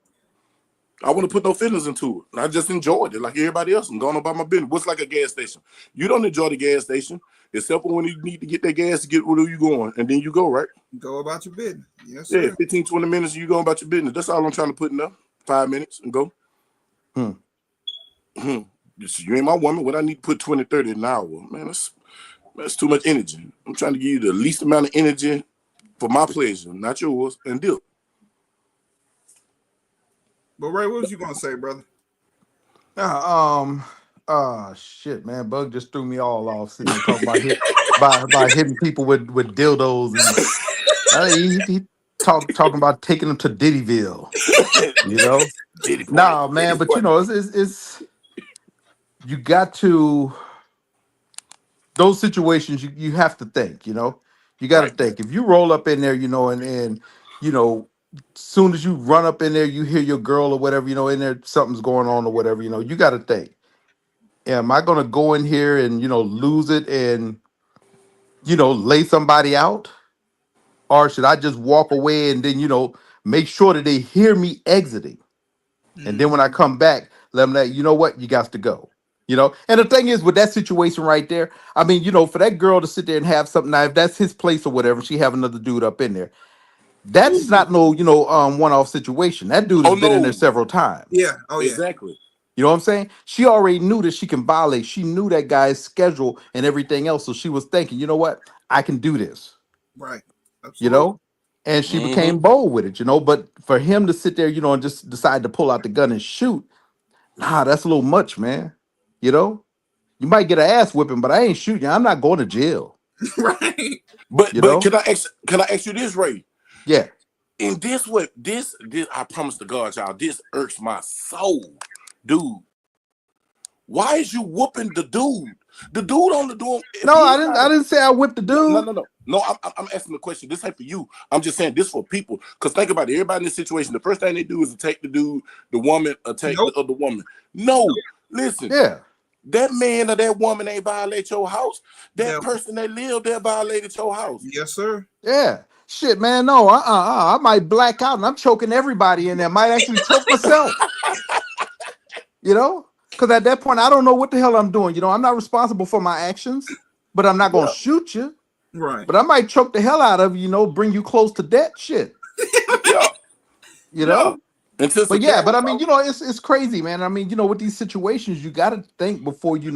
I want to put no feelings into it. And I just enjoyed it like everybody else. I'm going about my business. What's like a gas station? You don't enjoy the gas station, except for when you need to get that gas to get where you going. And then you go, right? Go about your business. Yes, Yeah, sir. 15, 20 minutes, you go about your business. That's all I'm trying to put in there. 5 minutes and go. Hmm. You ain't my woman. What I need to put 20, 30 an hour, man. That's too much energy. I'm trying to give you the least amount of energy for my pleasure, not yours, and deal. But Ray, what was you gonna say, brother? Shit, man. Bug just threw me all off sitting there talking about by hitting people with dildos and he talking about taking them to Diddyville. You know, Diddy party, nah, man. Diddy But you party. know, it's you got to those situations. You have to think. You know, you got to Right. think. If you roll up in there, you know, and you know, soon as you run up in there, you hear your girl or whatever, you know, in there something's going on or whatever. You know, you got to think. Am I gonna go in here and lose it and lay somebody out, or should I just walk away and then make sure that they hear me exiting, and then when I Mm-hmm. come back, let them know, you know what, you got to go. And the thing is with that situation right there, I mean, for that girl to sit there and have something, now if that's his place or whatever, she have another dude up in there. That's Ooh. not no one-off situation. That dude Oh has been in there no. several times. Yeah. Oh yeah. Exactly. You know what I'm saying? She already knew that she can violate. She knew that guy's schedule and everything else. So she was thinking, you know what? I can do this, Right. you Absolutely. know? And she Mm-hmm. became bold with it, you know? But for him to sit there, and just decide to pull out the gun and shoot, nah, that's a little much, man. You know? You might get an ass whipping, but I ain't shooting. I'm not going to jail, Right. you But know? can I ask you this, Ray? Yeah. And this I promise to God, y'all, this irks my soul, dude. Why is you whooping the dude? The dude on the door, if No, I he's didn't not I a didn't say I whipped the no, no, dude. no, no. No, I'm asking the question. This ain't for you. I'm just saying this for people. Because think about it. Everybody in this situation, the first thing they do is attack the dude, the woman, attack the Nope. other woman. No, listen, Yeah. that man or that woman ain't violate your house. That Yeah. person that lived there violated your house. Yes, sir. Yeah. Shit, man. No, I might black out and I'm choking everybody in there. Might actually choke myself. Because at that point I don't know what the hell I'm doing. I'm not responsible for my actions, but I'm not gonna Yeah, shoot you. Right. But I might choke the hell out of you, bring you close to death. Shit. yeah, you yeah. know Until but some yeah, gas but I mean, off. it's crazy, man. I mean, with these situations you got to think before you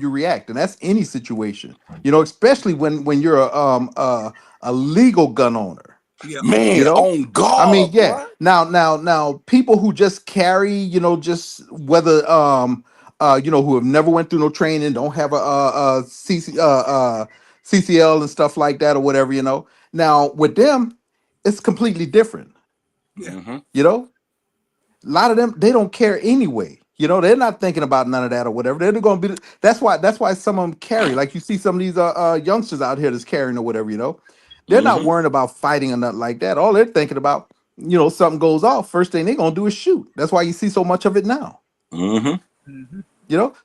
react, and that's any situation, especially when you're a legal gun owner. Yep. you Man, know on I mean, guard, yeah. bro. Now, people who just carry, just whether who have never went through no training, don't have a CCL and stuff like that or whatever. Now with them, it's completely different. Yeah. Mm-hmm. You know, a lot of them they don't care anyway. They're not thinking about none of that or whatever. They're going to be. That's why some of them carry. Like you see some of these youngsters out here that's carrying or whatever. They're not Mm-hmm. worrying about fighting or nothing like that. All they're thinking about, something goes off. First thing they're gonna do is shoot. That's why you see so much of it now. Mm-hmm. Mm-hmm.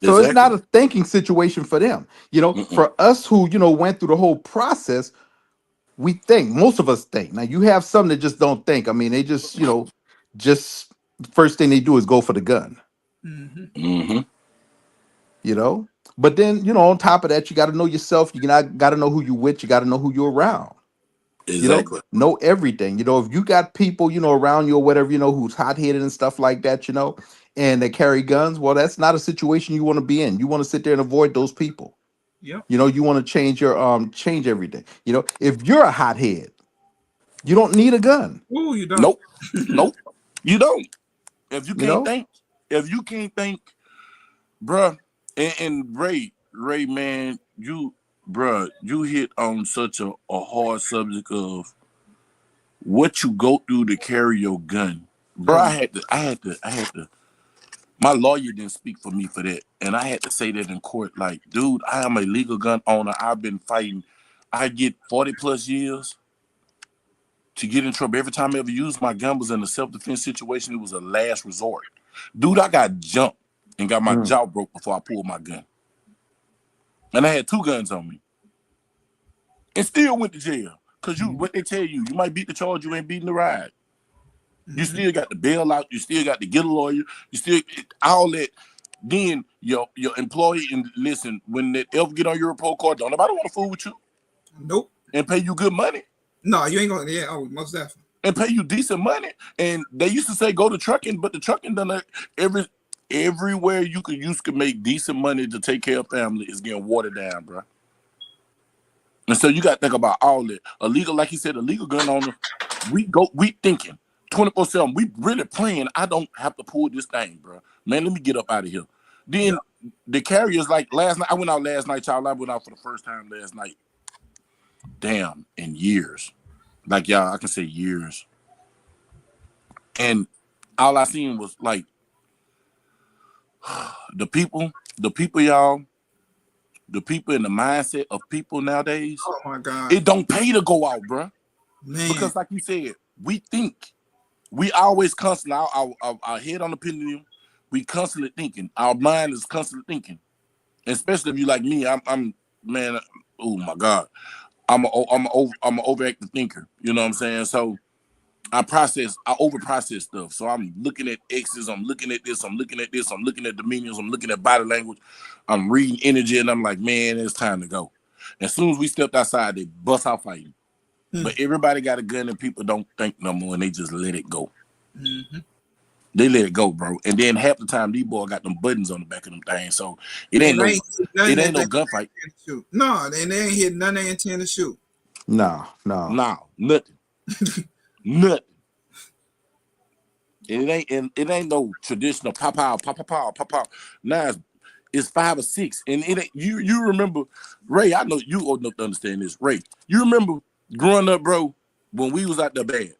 So it's Exactly. not a thinking situation for them. Mm-mm. For us who went through the whole process, we think. Most of us think. Now you have some that just don't think. I mean, they just just first thing they do is go for the gun. Mm-hmm. Mm-hmm. you know. But then, on top of that, you got to know yourself. You got to know who you with. You got to know who you're around. Exactly. Know everything. If you got people, around you or whatever, who's hot headed and stuff like that, and they carry guns. Well, that's not a situation you want to be in. You want to sit there and avoid those people. Yep. You want to change everything. If you're a hothead, you don't need a gun. Ooh, you don't. Nope. Nope. You don't. If you You can't know. think, if you can't think, bruh, and Ray, man, bruh, you hit on such a hard subject of what you go through to carry your gun. Bruh, Oh, I had to. My lawyer didn't speak for me for that. And I had to say that in court. Like, dude, I am a legal gun owner. I've been fighting. I get 40 plus years to get in trouble. Every time I ever used my gun was in a self-defense situation. It was a last resort. Dude, I got jumped and got my Mm. jaw broke before I pulled my gun. And I had two guns on me. And still went to jail. Because mm-hmm. what they tell you, you might beat the charge, you ain't beating the ride. You Mm-hmm. still got to bail out, you still got to get a lawyer, you still all that. Then your employee, and listen, when that ever get on your report card, don't nobody want to fool with you Nope. and pay you good money No, you ain't gonna. Yeah. Oh, most definitely. and pay you decent money. And they used to say go to trucking, but the trucking done every everywhere you could make decent money to take care of family is getting watered down, bro. And so you got to think about all that. Illegal, like he said, illegal gun owner. We thinking 24/7. We really praying. I don't have to pull this thing, bro. Man, let me get up out of here. Then the carriers, like last night. I went out last night, y'all. I went out for the first time last night. Damn, in years. Like y'all, I can say years. And all I seen was like the people, y'all. The people in the mindset of people nowadays. Oh my God. It don't pay to go out, bro. Man. Because like you said, we think. We always constantly, our head on the pendulum, we constantly thinking. Our mind is constantly thinking. Especially if you like me, I'm man, oh my God. I'm an overactive thinker. You know what I'm saying? So I over-process stuff. So I'm looking at X's, I'm looking at this, I'm looking at this, I'm looking at demeanors, I'm looking at body language, I'm reading energy, and I'm like, man, it's time to go. As soon as we stepped outside, they bust out fighting. But everybody got a gun and people don't think no more and they just let it go. Mm-hmm. They let it go, bro. And then half the time these boys got them buttons on the back of them things. So it ain't no gunfight. No, they ain't hit none they intend to shoot. No, nothing. Nothing. It ain't no traditional pop out. Now it's 5 or 6. And it ain't, you remember, Ray, I know you old enough to understand this. Ray, you remember growing up, bro, when we was out there bad.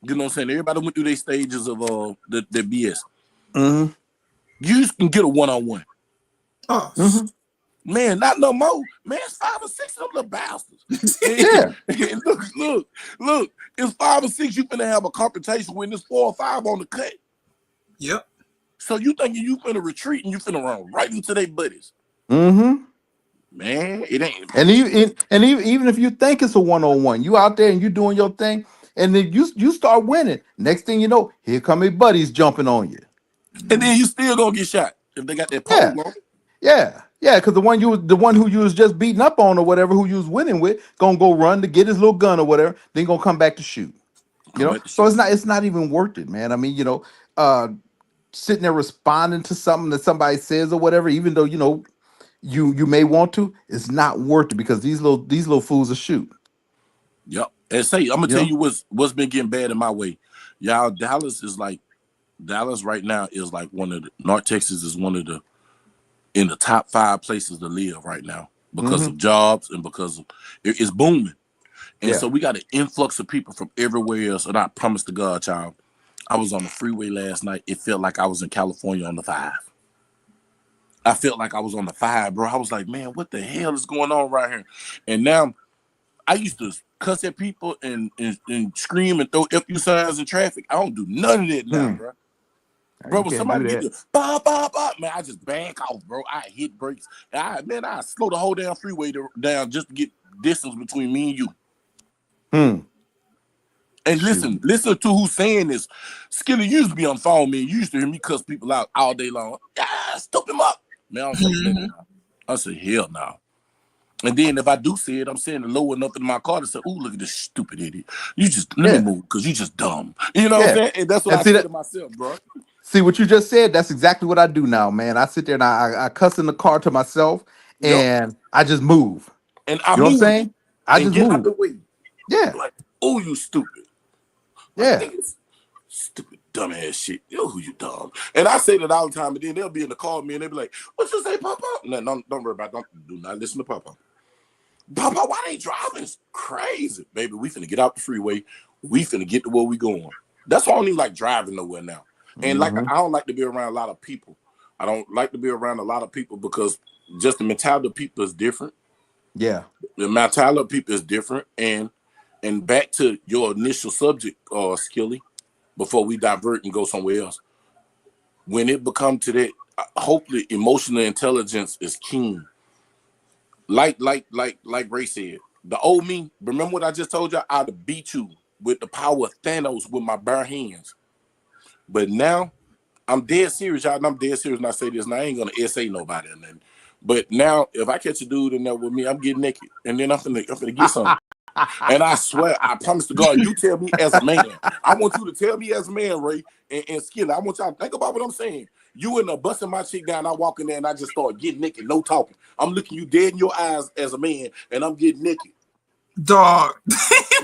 You know what I'm saying? Everybody went through their stages of the BS. Mm-hmm. You can get a one-on-one. Oh, man, not no more. Man, it's 5 or 6 of them little bastards. Yeah. look. It's 5 or 6. You finna have a confrontation when there's 4 or 5 on the cut. Yep. So you thinking you finna retreat and you finna run right into their buddies. Mm-hmm. Man, it ain't. And even if you think it's a one-on-one, you out there and you doing your thing, and then you start winning. Next thing you know, here come your buddies jumping on you. And then you still gonna get shot if they got that pole on. Yeah, because the one who you was just beating up on or whatever, who you was winning with, gonna go run to get his little gun or whatever, then gonna come back to shoot. So it's not even worth it, man. I mean, sitting there responding to something that somebody says or whatever, even though you may want to, it's not worth it because these little fools will shoot. Yep. And say, I'm gonna tell you what's been getting bad in my way. Y'all, Dallas right now is like North Texas is one of the in the top 5 places to live right now because of jobs and because of it's booming. And so we got an influx of people from everywhere else. And I promise to God, child, I was on the freeway last night. It felt like I was in California on the 5. I felt like I was on the 5, bro. I was like, man, what the hell is going on right here? And now I used to cuss at people and scream and throw FU signs in traffic. I don't do none of that now, bro. Bro, when somebody get you, bah, man, I just back off, bro. I hit brakes. I slow the whole damn freeway down just to get distance between me and you. And listen to who's saying this. Skilly used to be on phone, man. You used to hear me cuss people out all day long. Stop him up. Man, I don't say that now. I say, hell no. And then if I do say it, I'm saying it low enough in my car to say, ooh, look at this stupid idiot. You just, let me move, because you just dumb. You know what I'm saying? And that's what I say to myself, bro. See what you just said? That's exactly what I do now, man. I sit there and I cuss in the car to myself, and I just move. And I you know what I'm saying? I just get move. out the way. Yeah. Like, oh, you stupid. Yeah. Like, stupid, dumbass shit. Yo, you dumb. And I say that all the time, and then they'll be in the car with me, and they'll be like, what you say, Papa? No, don't worry about it. Do not listen to Papa. Papa, why they driving? It's crazy. Baby, we finna get out the freeway. We finna get to where we going. That's why I don't even like driving nowhere now. And like, I don't like to be around a lot of people. I don't like to be around a lot of people because just the mentality of people is different. Yeah. The mentality of people is different. And back to your initial subject, Skilly, before we divert and go somewhere else. When it becomes to that, hopefully emotional intelligence is keen. Like Ray said, the old me, remember what I just told you? I'd have beat you with the power of Thanos with my bare hands. But now, I'm dead serious, y'all. And I'm dead serious when I say this, and I ain't gonna essay nobody or nothing. But now, if I catch a dude in there with me, I'm getting naked, and then I'm finna get something. And I swear, I promise to God, you tell me as a man. I want you to tell me as a man, Ray, and Skilly. I want y'all to think about what I'm saying. You in there busting my chick down. I walk in there and I just start getting naked, no talking. I'm looking you dead in your eyes as a man, and I'm getting naked. Dog.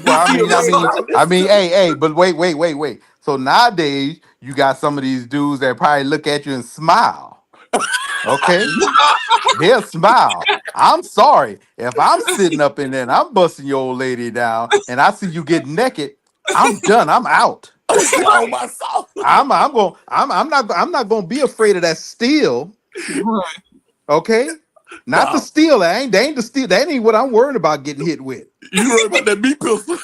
Well, I mean, Listen to me. hey, but wait. So nowadays, you got some of these dudes that probably look at you and smile. Okay, they'll smile. I'm sorry if I'm sitting up in there and I'm busting your old lady down, and I see you get naked. I'm done. I'm out. Oh my soul. I'm not gonna be afraid of that steel. Right. Okay, not the Dog, steel. They ain't the steel. That ain't what I'm worried about getting hit with. you heard about that meat pistol?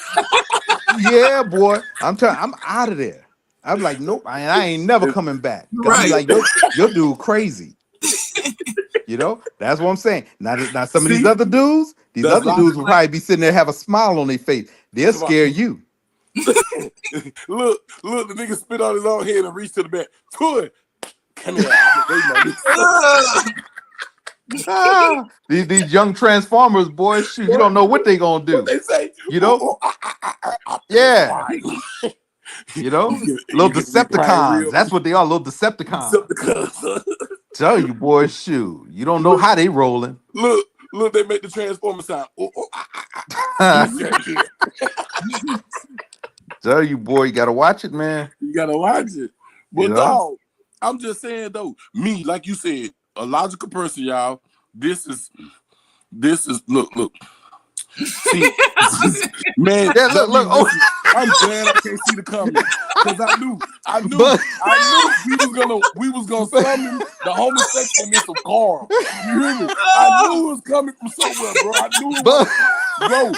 Yeah, boy. I'm out of there. I'm like, nope, I ain't never coming back. I'm Right. like, your dude crazy. You know, that's what I'm saying. Now some of See, these that's other dudes logic. will probably be sitting there have a smile on their face. They'll Come on. scare you. Look, the nigga spit on his own head and reached to the back. Good. Come here. I've been waiting on this. These young transformers, boy, shoot, you don't know what they gonna What do. they say? You know? Yeah. You know, little You get me crying Decepticons. real. That's what they are, little Decepticons. Look, Tell you, boy, shoot, you don't know how they rolling. they make the transformer sound. Let me see that again. Tell you, boy, you gotta watch it, man. You gotta watch it. You But know? dog, I'm just saying though, me, like you said, a logical person, y'all. This is look. See, man, Yeah, look. Oh, listen, I'm glad I can't see the comment because I knew but we was gonna summon the homosexualness of Carl. You hear me? I knew it was coming from somewhere, bro. I knew it but was, bro.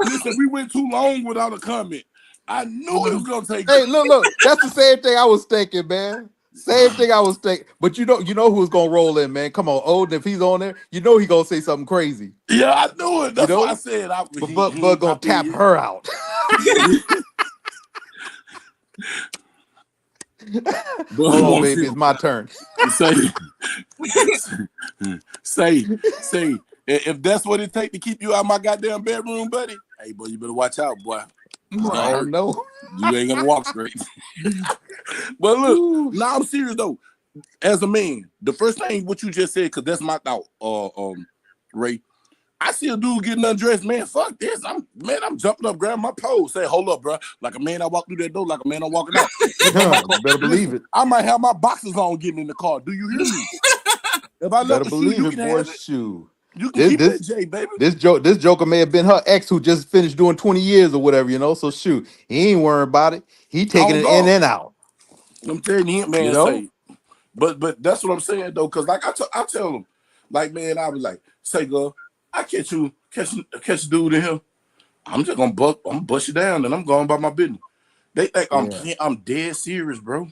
Listen, we went too long without a comment. I knew it was gonna take. hey, look. That's the same thing I was thinking, man. Same thing I was thinking. But you know who's gonna roll in, man. Come on, Odin. If he's on there, you know he gonna say something crazy. Yeah, I knew it. That's You why I know? said But he Bud ain't gonna popped in tap yet. her out. But Hold I on, want baby. to It's my turn. say, say, if that's what it take to keep you out my goddamn bedroom, buddy. Hey, boy, you better watch out, boy. It's gonna I don't hurt. know. You ain't gonna walk straight. But look, Ooh, now I'm serious though. As a man, the first thing what you just said, because that's my thought, Ray. I see a dude getting undressed, man. Fuck this. I'm jumping up, grabbing my pole, say, hold up, bro. Like a man, I walk through that door, like a man, I'm walking out. Get in my car. you better believe Listen, it. I might have my boxers on getting in the car. Do you hear me? If I left Better the shoe, believe you it, can boy. have it. Shoot. You can This keep this it, Jay, baby. this joker may have been her ex who just finished doing 20 years or whatever, you know. So shoot, he ain't worrying about it. He taking Oh it in God. and out, I'm telling you, you man, know. say. But that's what I'm saying though, because like I tell them, like, man, I was like, say, girl, I catch a dude in here. I'm just gonna bust you down and I'm going about my business. They think Yeah. I'm dead serious, bro.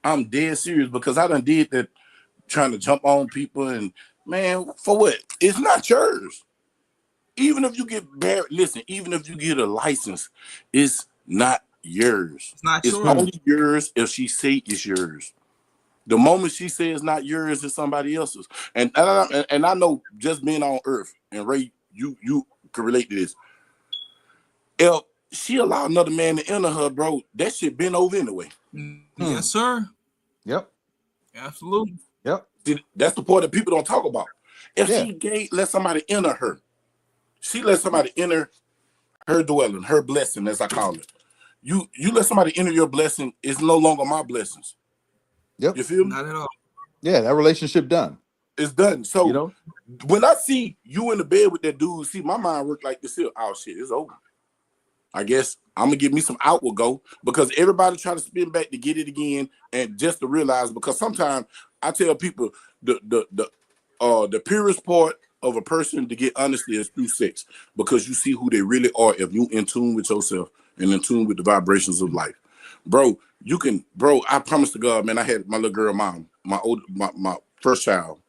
I'm dead serious because I done did that trying to jump on people and man, for what? It's not yours. Even if you get married, listen, even if you get a license, it's not yours. It's not It's yours. only yours if she say it's yours. The moment she says not yours, it's somebody else's. And I know just being on Earth, and Ray, you can relate to this. If she allow another man to enter her, bro, that shit been over anyway. Yes, sir. Yep. Absolutely. Yep. See, that's the part that people don't talk about. If Yeah. she let somebody enter her, she let somebody enter her dwelling, her blessing, as I call it. You let somebody enter your blessing, it's no longer my blessings. Yep. You feel me? Not at all. Yeah. That relationship done. It's done. You So know. when I see you in the bed with that dude, see my mind work like this here. Oh shit, it's over. I guess I'm gonna give me some outward go because everybody try to spin back to get it again and just to realize because sometimes I tell people the purest part of a person to get honesty is through sex because you see who they really are if you in tune with yourself and in tune with the vibrations of life. Bro, I promise to God, man, I had my little girl mom, my first child,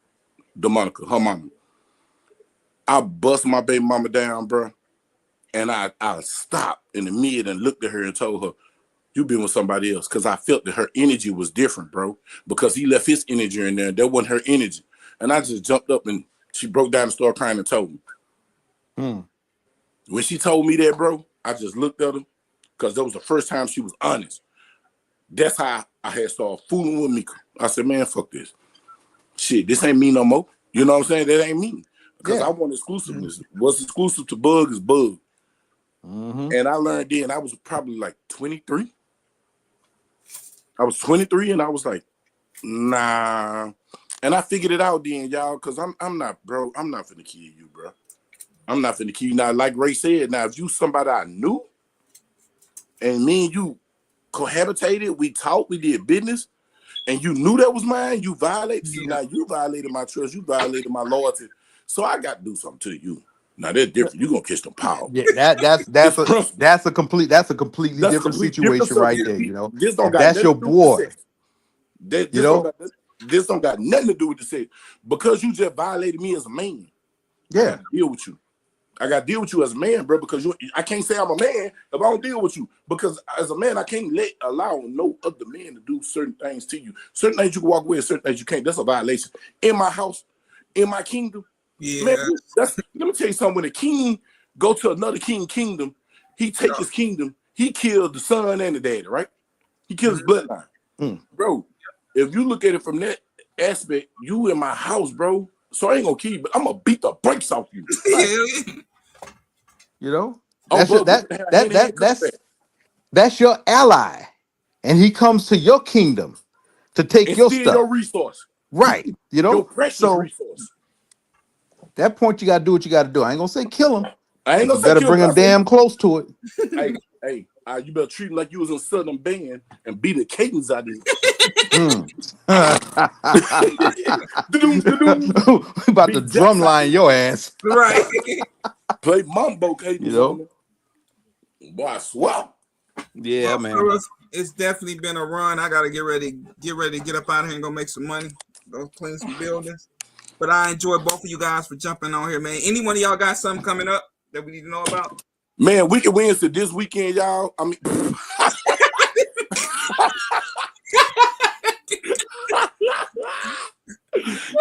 Demonica, her mama. I bust my baby mama down, bro. And I stopped in the mid and looked at her and told her, you been with somebody else. Because I felt that her energy was different, bro. Because he left his energy in there. That wasn't her energy. And I just jumped up and she broke down and started crying and told me. Hmm. When she told me that, bro, I just looked at her because that was the first time she was honest. That's how I had started fooling with Mika. I said, man, fuck this. Shit, this ain't me no more. You know what I'm saying? That ain't me. Because I Yeah. want exclusiveness. What's exclusive to Bug is Bug. Mm-hmm. And I learned then, I was probably like 23. I was 23 and I was like, nah. And I figured it out then, y'all, because I'm not, bro. I'm not finna kill you, bro. I'm not finna kill you. Now, like Ray said, now, if you somebody I knew and me and you cohabitated, we talked, we did business, and you knew that was mine, you violated. See, now you violated my trust, you violated my loyalty. So I got to do something to you. Now, that's different. You're going to catch them power. Yeah, that's It's principle. that's a completely That's a different complete different situation right subject. there, you know. This don't If got that's nothing your to do with the boy, sex. This you don't know. got this don't got nothing to do with the sex. Because you just violated me as a man, I got Yeah. to deal with you. I got to deal with you as a man, bro, because I can't say I'm a man if I don't deal with you. Because as a man, I can't allow no other man to do certain things to you. Certain things you can walk away, certain things you can't. That's a violation. In my house, in my kingdom, man, Yeah. let me tell you something. When a king go to another kingdom, he take his kingdom, he killed the son and the daddy, right? He killed his bloodline. Mm. Bro, if you look at it from that aspect, you in my house, bro. So I ain't gonna kill you, but I'm gonna beat the brakes off you. Like, You know. oh, That's your but we can have hand-to-hand combat that's your ally, and he comes to your kingdom to take and your steal your stuff. resource, Right. You your know. precious So resource. at that point, you gotta do what you gotta do. I ain't gonna say kill him, I ain't but gonna you say better kill, bring but him I say, damn close to it. hey, you better treat him like you was in Southern Band and beat the cadence out of him. Mm. Da-doom, da-doom. About to Beat Jack drum out line there. your ass. Right. Play mambo You cadence on know. him. Boy, I swear. Yeah, Well, man. fellas, it's definitely been a run. I gotta get ready to get up out of here and go make some money. Go clean some buildings. But I enjoy both of you guys for jumping on here, man. Any one of y'all got something coming up that we need to know about? Man, Wicked Wednesday this weekend, y'all. I mean,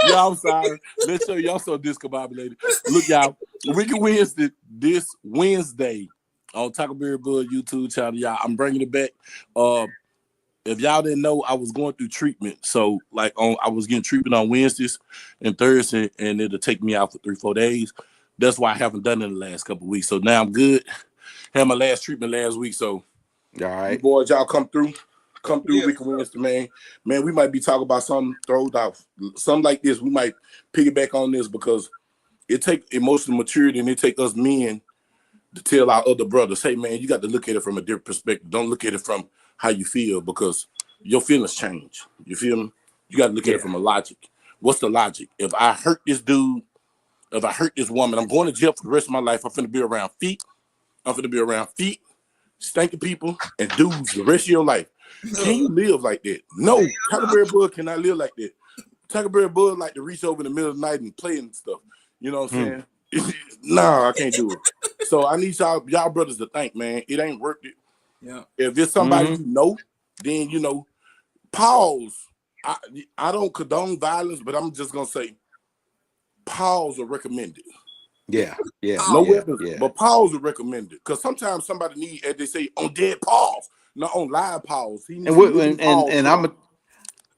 y'all, I'm sorry. Let's show y'all so discombobulated. Look, y'all, Wicked Wednesday this Wednesday on Taco Berry Bud YouTube channel, y'all. I'm bringing it back. If y'all didn't know, I was going through treatment. So, like, I was getting treatment on Wednesdays and Thursday, and it'll take me out for 3-4 days. That's why I haven't done it in the last couple of weeks. So now I'm good. Had my last treatment last week. So, All you right. boys, y'all come through Yeah. Wicked Wednesday, man. Man, we might be talking about something throwed off. Something like this. We might piggyback on this because it take emotional maturity and it take us men to tell our other brothers, hey, man, you got to look at it from a different perspective. Don't look at it from how you feel because your feelings change. You feel me? You got to look at it Yeah. from a logic. What's the logic? If I hurt this dude, if I hurt this woman, I'm going to jail for the rest of my life. I'm finna be around feet. I'm finna be around feet, stinking people, and dudes the rest of your life. Can you live like that? No. Taco Berry Bud cannot live like that. Taco Berry Bud like to reach over in the middle of the night and play and stuff. You know what I'm saying? No, I can't do it. So I need y'all brothers to think, man, it ain't worth it. Yeah. If it's somebody you know, then pause. I don't condone violence, but I'm just gonna say pause are recommended. Yeah. Yeah. No Yeah. weapons, Yeah. but pause are recommended. Because sometimes somebody need, as they say, on dead pause, not on live pause. He needs And some living pause.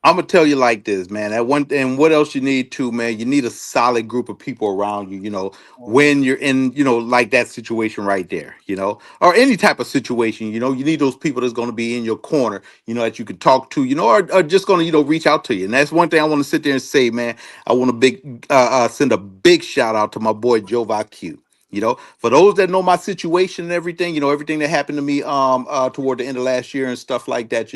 I'm gonna tell you like this, man. That one, and what else you need too, man? You need a solid group of people around you. You know, Oh, yeah. when you're in, like that situation right there. You know, or any type of situation. You know, you need those people that's gonna be in your corner. You know, that you can talk to. You know, or just gonna reach out to you. And that's one thing I want to sit there and say, man. I want to send a big shout out to my boy Joe Q. You know, for those that know my situation and everything, everything that happened to me toward the end of last year and stuff like that,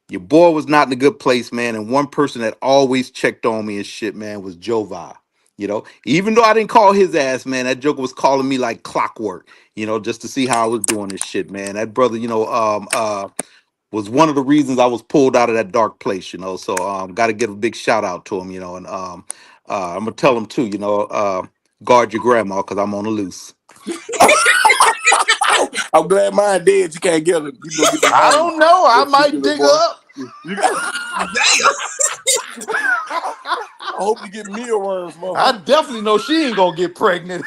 your boy was not in a good place, man. And one person that always checked on me and shit, man, was Jovi. Even though I didn't call his ass, man, that joker was calling me like clockwork, just to see how I was doing this shit, man. That brother, was one of the reasons I was pulled out of that dark place. So got to give a big shout out to him, and I'm gonna tell him too, guard your grandma because I'm on the loose. I'm glad mine dead. You can't get it. You gonna get them I don't know. I them might chicken, dig boy. up. You got, I hope you get mealworms, I motherfucker. definitely know she ain't gonna get pregnant.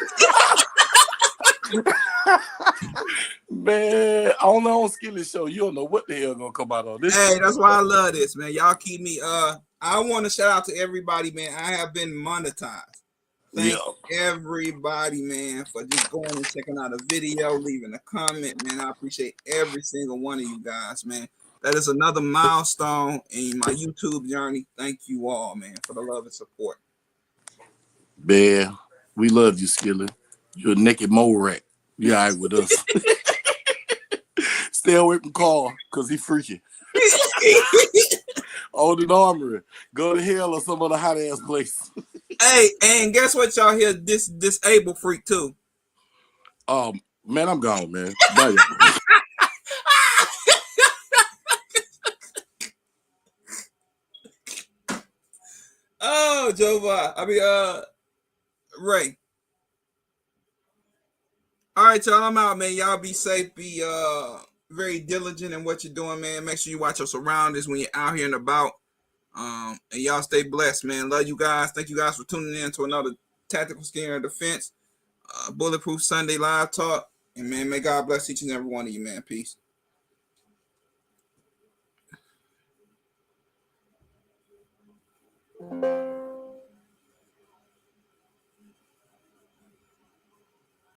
Man, Man, on the Skillet show, you don't know what the hell gonna come out on this. Hey, that's why I love this, man. Y'all keep me. I want to shout out to everybody, man. I have been monetized. Thank everybody, man, for just going and checking out a video, leaving a comment, man. I appreciate every single one of you guys, man. That is another milestone in my YouTube journey. Thank you all, man, for the love and support. Man, we love you, Skillet. You're a naked mole rat. You all right with us. Stay away from Carl, because he freaky. Old and Armory. Go to hell or some other hot ass place. Hey, and guess what, y'all here? This disabled freak too. Man, I'm gone, man. Bye, y'all. Oh, Jova. Ray. All right, y'all. I'm out, man. Y'all be safe. Be very diligent in what you're doing, man. Make sure you watch your surroundings when you're out here and about. And y'all stay blessed, man. Love you guys. Thank you guys for tuning in to another Tactical Skin and Defense Bulletproof Sunday Live Talk. And man, may God bless each and every one of you, man. Peace.